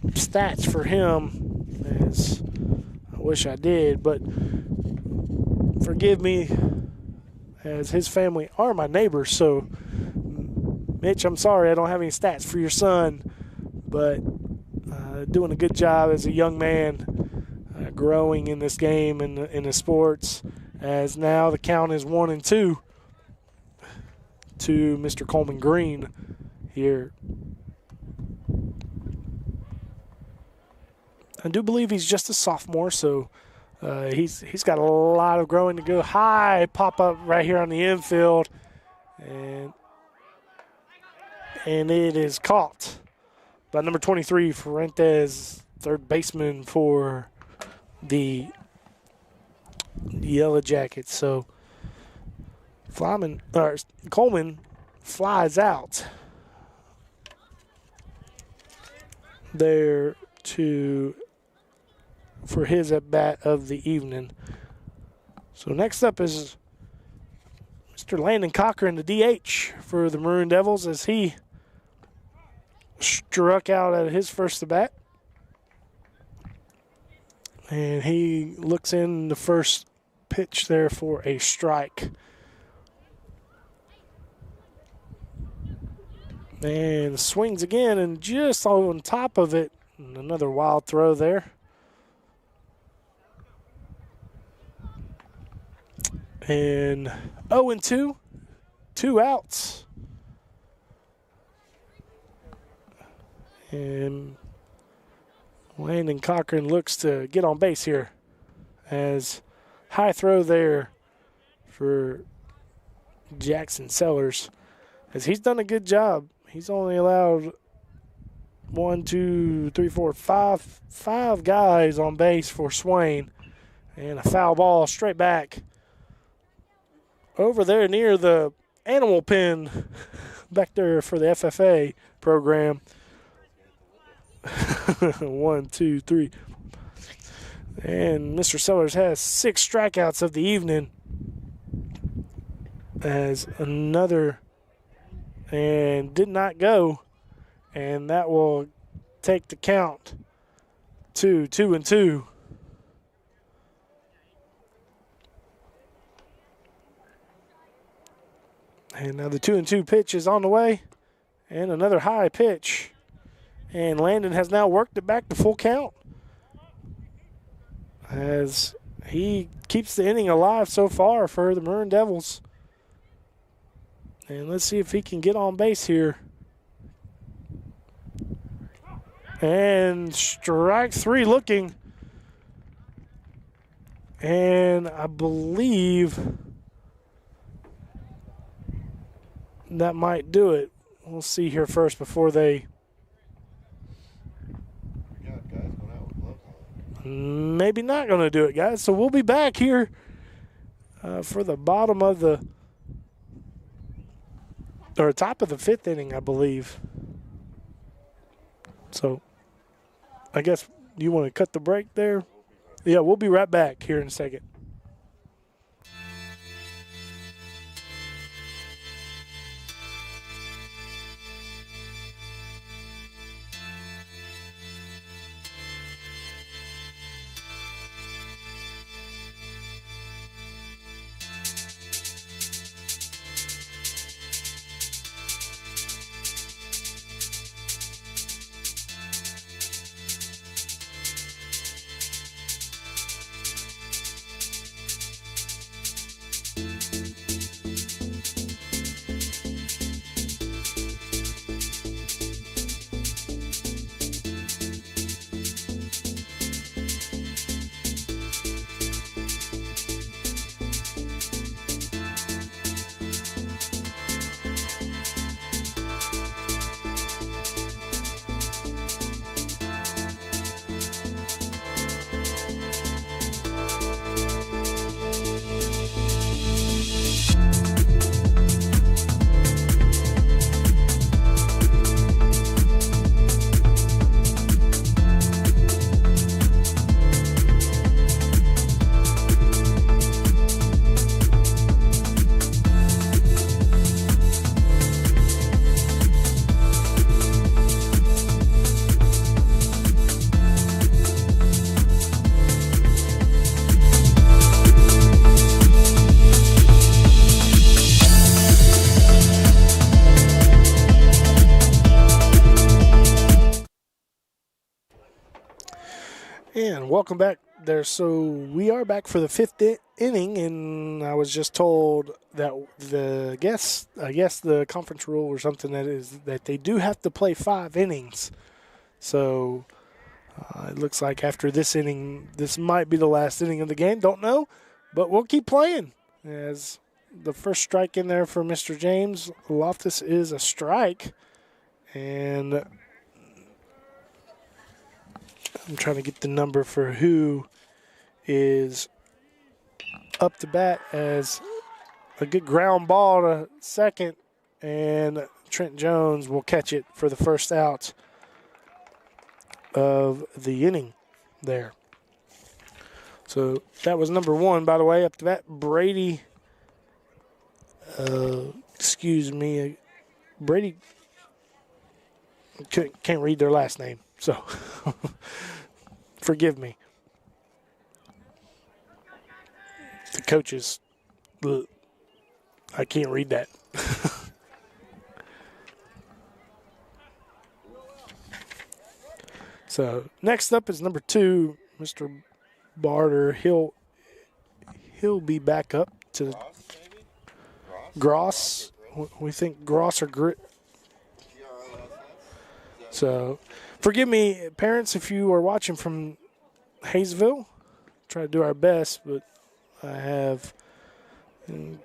stats for him, as I wish I did, but forgive me, as his family are my neighbors. So, Mitch, I'm sorry I don't have any stats for your son, but doing a good job as a young man, growing in this game and in the sports, as now the count is 1-2 to Mr. Coleman Green here. I do believe he's just a sophomore, so he's got a lot of growing to go. High pop up right here on the infield, and it is caught by number 23, Fuentes, third baseman for the Yellowjackets. So Coleman flies out there for his at-bat of the evening. So next up is Mr. Landon Cochran, the DH for the Maroon Devils, as he struck out at his first at-bat. And he looks in the first pitch there for a strike. And swings again, and just on top of it, another wild throw there. And 0-2, 2 outs. And Landon Cochran looks to get on base here, as high throw there for Jackson Sellers, as he's done a good job. He's only allowed 5 guys on base for Swain, and a foul ball straight back over there near the animal pen back there for the FFA program. 1, 2, 3. And Mr. Sellers has 6 strikeouts of the evening, as another, and did not go, and that will take the count to 2-2. And now the 2-2 pitch is on the way, and another high pitch. And Landon has now worked it back to full count, as he keeps the inning alive so far for the Maroon Devils. And let's see if he can get on base here. And strike three looking. And I believe that might do it. We'll see here first before they. Maybe not going to do it, guys. So we'll be back here for the bottom of the, or top of the fifth inning, I believe. So I guess you want to cut the break there? Yeah, we'll be right back here in a second. And welcome back there. So we are back for the fifth inning, and I was just told that I guess the conference rule or something that they do have to play 5 innings. So it looks like after this inning, this might be the last inning of the game. Don't know, but we'll keep playing. As the first strike in there for Mr. James Loftus is a strike, and I'm trying to get the number for who is up to bat as a good ground ball to second, and Trent Jones will catch it for the first out of the inning there. So that was number 1, by the way, up to bat. Brady, Brady can't read their last name, so forgive me. The coaches, I can't read that. So next up is number 2, Mr. Barter. He'll be back up to Gross. We think Gross or Grit. So forgive me, parents, if you are watching from Hayesville. Try to do our best, but I have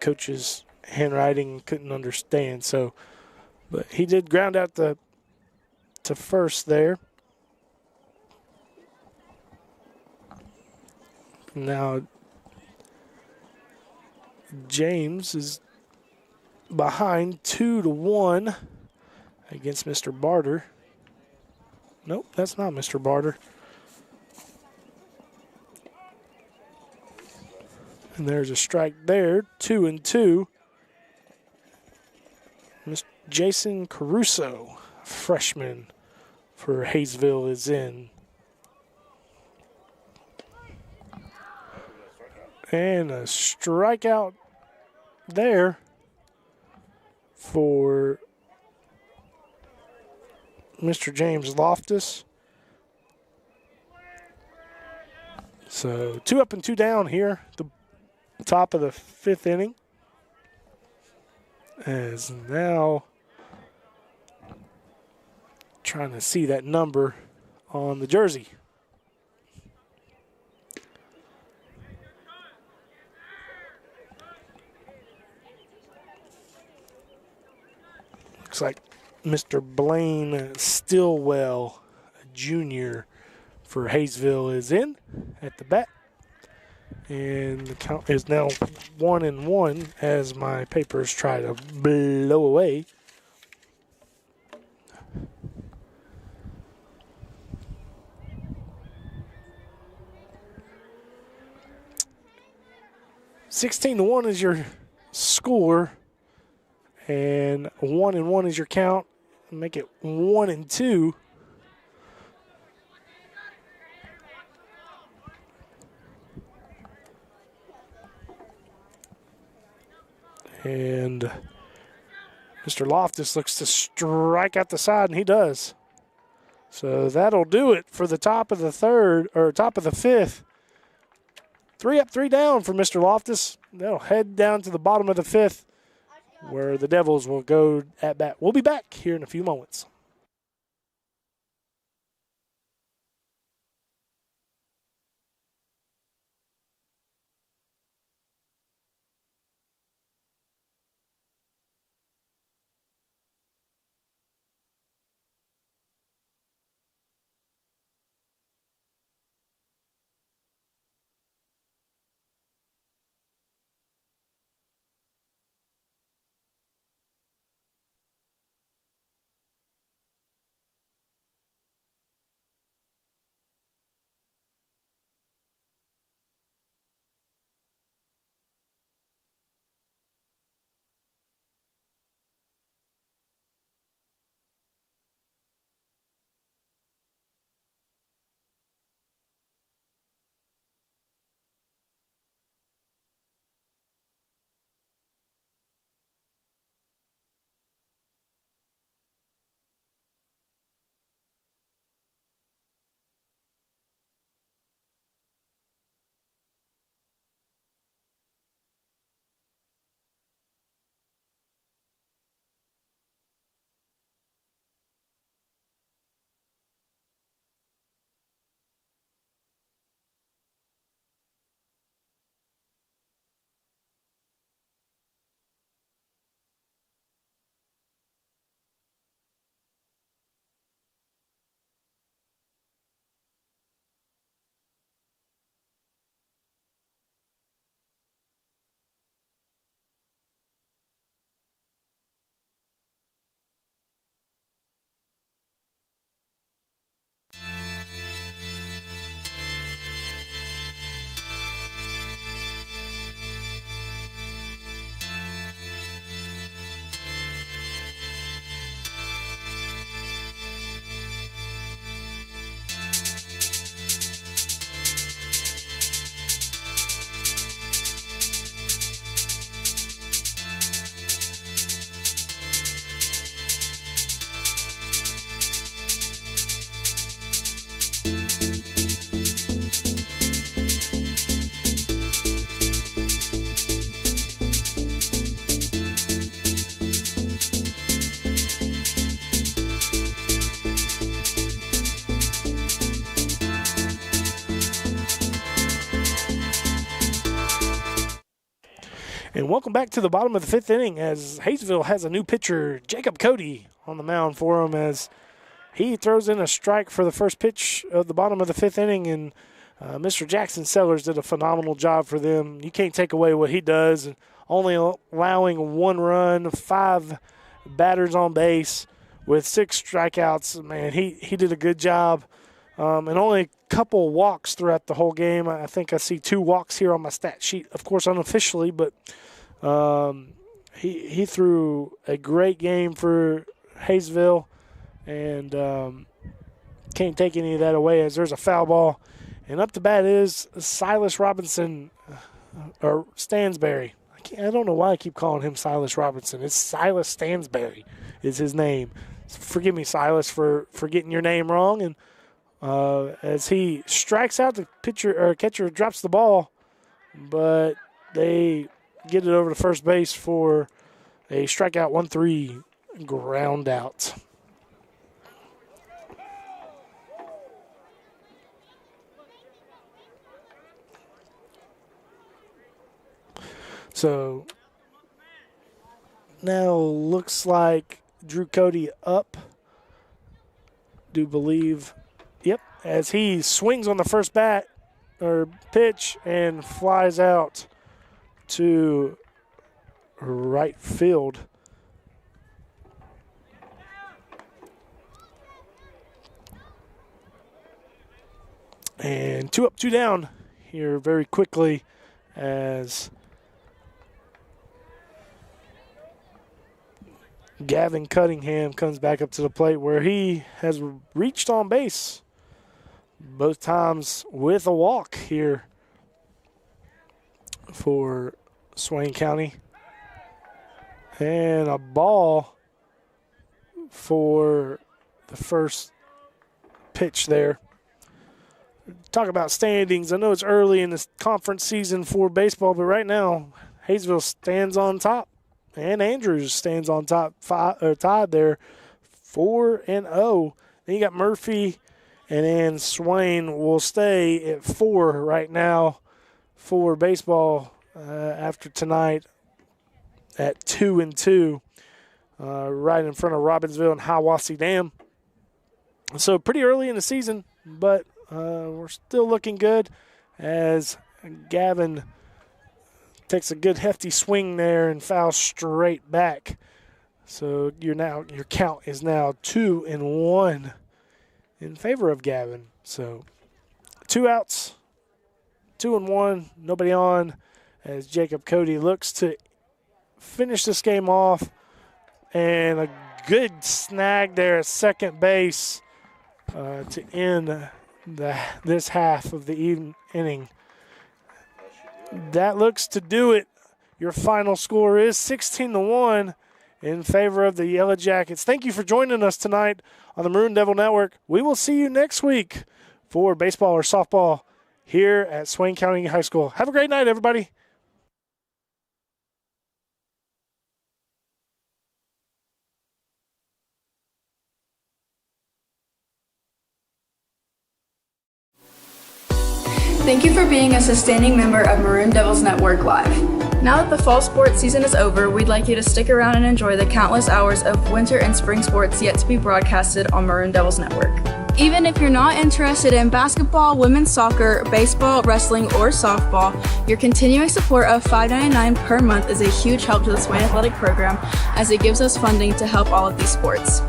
coach's handwriting couldn't understand. So, but he did ground out to first there. Now James is behind 2-1 against Mr. Barter. Nope, that's not Mr. Barter. And there's a strike there, 2-2. Mr. Jason Caruso, freshman for Hayesville, is in. And a strikeout there for Mr. James Loftus. So 2 up and 2 down here at the top of the 5th inning. As now trying to see that number. on the jersey. Looks like Mr. Blaine Stillwell, a junior for Hayesville, is in at the bat. And the count is now 1-1 as my papers try to blow away. (16-1) is your score, and 1-1 is your count. Make it 1-2. And Mr. Loftus looks to strike out the side, and he does. So that'll do it for the top of the third, or top of the fifth. 3 up, 3 down for Mr. Loftus. They'll head down to the bottom of the fifth, where the Devils will go at bat. We'll be back here in a few moments. And welcome back to the bottom of the fifth inning as Hayesville has a new pitcher, Jacob Cody, on the mound for him as he throws in a strike for the first pitch of the bottom of the fifth inning. And Mr. Jackson Sellers did a phenomenal job for them. You can't take away what he does. Only allowing 1 run, 5 batters on base with 6 strikeouts. Man, he did a good job. And only a couple walks throughout the whole game. I think I see 2 walks here on my stat sheet, of course unofficially, but he threw a great game for Hayesville, and can't take any of that away as there's a foul ball. And up to bat is Silas Robinson, or Stansberry. I don't know why I keep calling him Silas Robinson. It's Silas Stansberry is his name. Forgive me, Silas, for getting your name wrong. And as he strikes out, the catcher drops the ball, but they get it over to first base for a strikeout 1-3 ground out. So now looks like Drew Cody up. Do believe, yep, as he swings on the first bat or pitch and flies out to right field. And 2 up, 2 down here very quickly as Gavin Cunningham comes back up to the plate where he has reached on base both times with a walk here for Swain County. And a ball for the first pitch there. Talk about standings. I know it's early in this conference season for baseball, but right now Hayesville stands on top, and Andrews stands on top, tied there, 4-0. Then you got Murphy, and then Swain will stay at 4 right now for baseball after tonight at 2-2, right in front of Robbinsville and Hiawassee Dam. So pretty early in the season, but we're still looking good as Gavin takes a good hefty swing there and fouls straight back. So your count is now 2-1 in favor of Gavin. So 2 outs, 2-1, nobody on as Jacob Cody looks to finish this game off, and a good snag there at second base to end this half of the inning. That looks to do it. Your final score is 16-1 in favor of the Yellowjackets. Thank you for joining us tonight on the Maroon Devil Network. We will see you next week for baseball or softball here at Swain County High School. Have a great night, everybody. Thank you for being a sustaining member of Maroon Devils Network Live. Now that the fall sports season is over, we'd like you to stick around and enjoy the countless hours of winter and spring sports yet to be broadcasted on Maroon Devils Network. Even if you're not interested in basketball, women's soccer, baseball, wrestling, or softball, your continuing support of $5.99 per month is a huge help to the Swain Athletic Program as it gives us funding to help all of these sports.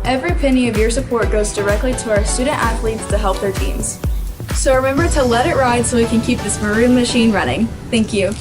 Every penny of your support goes directly to our student athletes to help their teams. So remember to let it ride so we can keep this Maroon machine running. Thank you.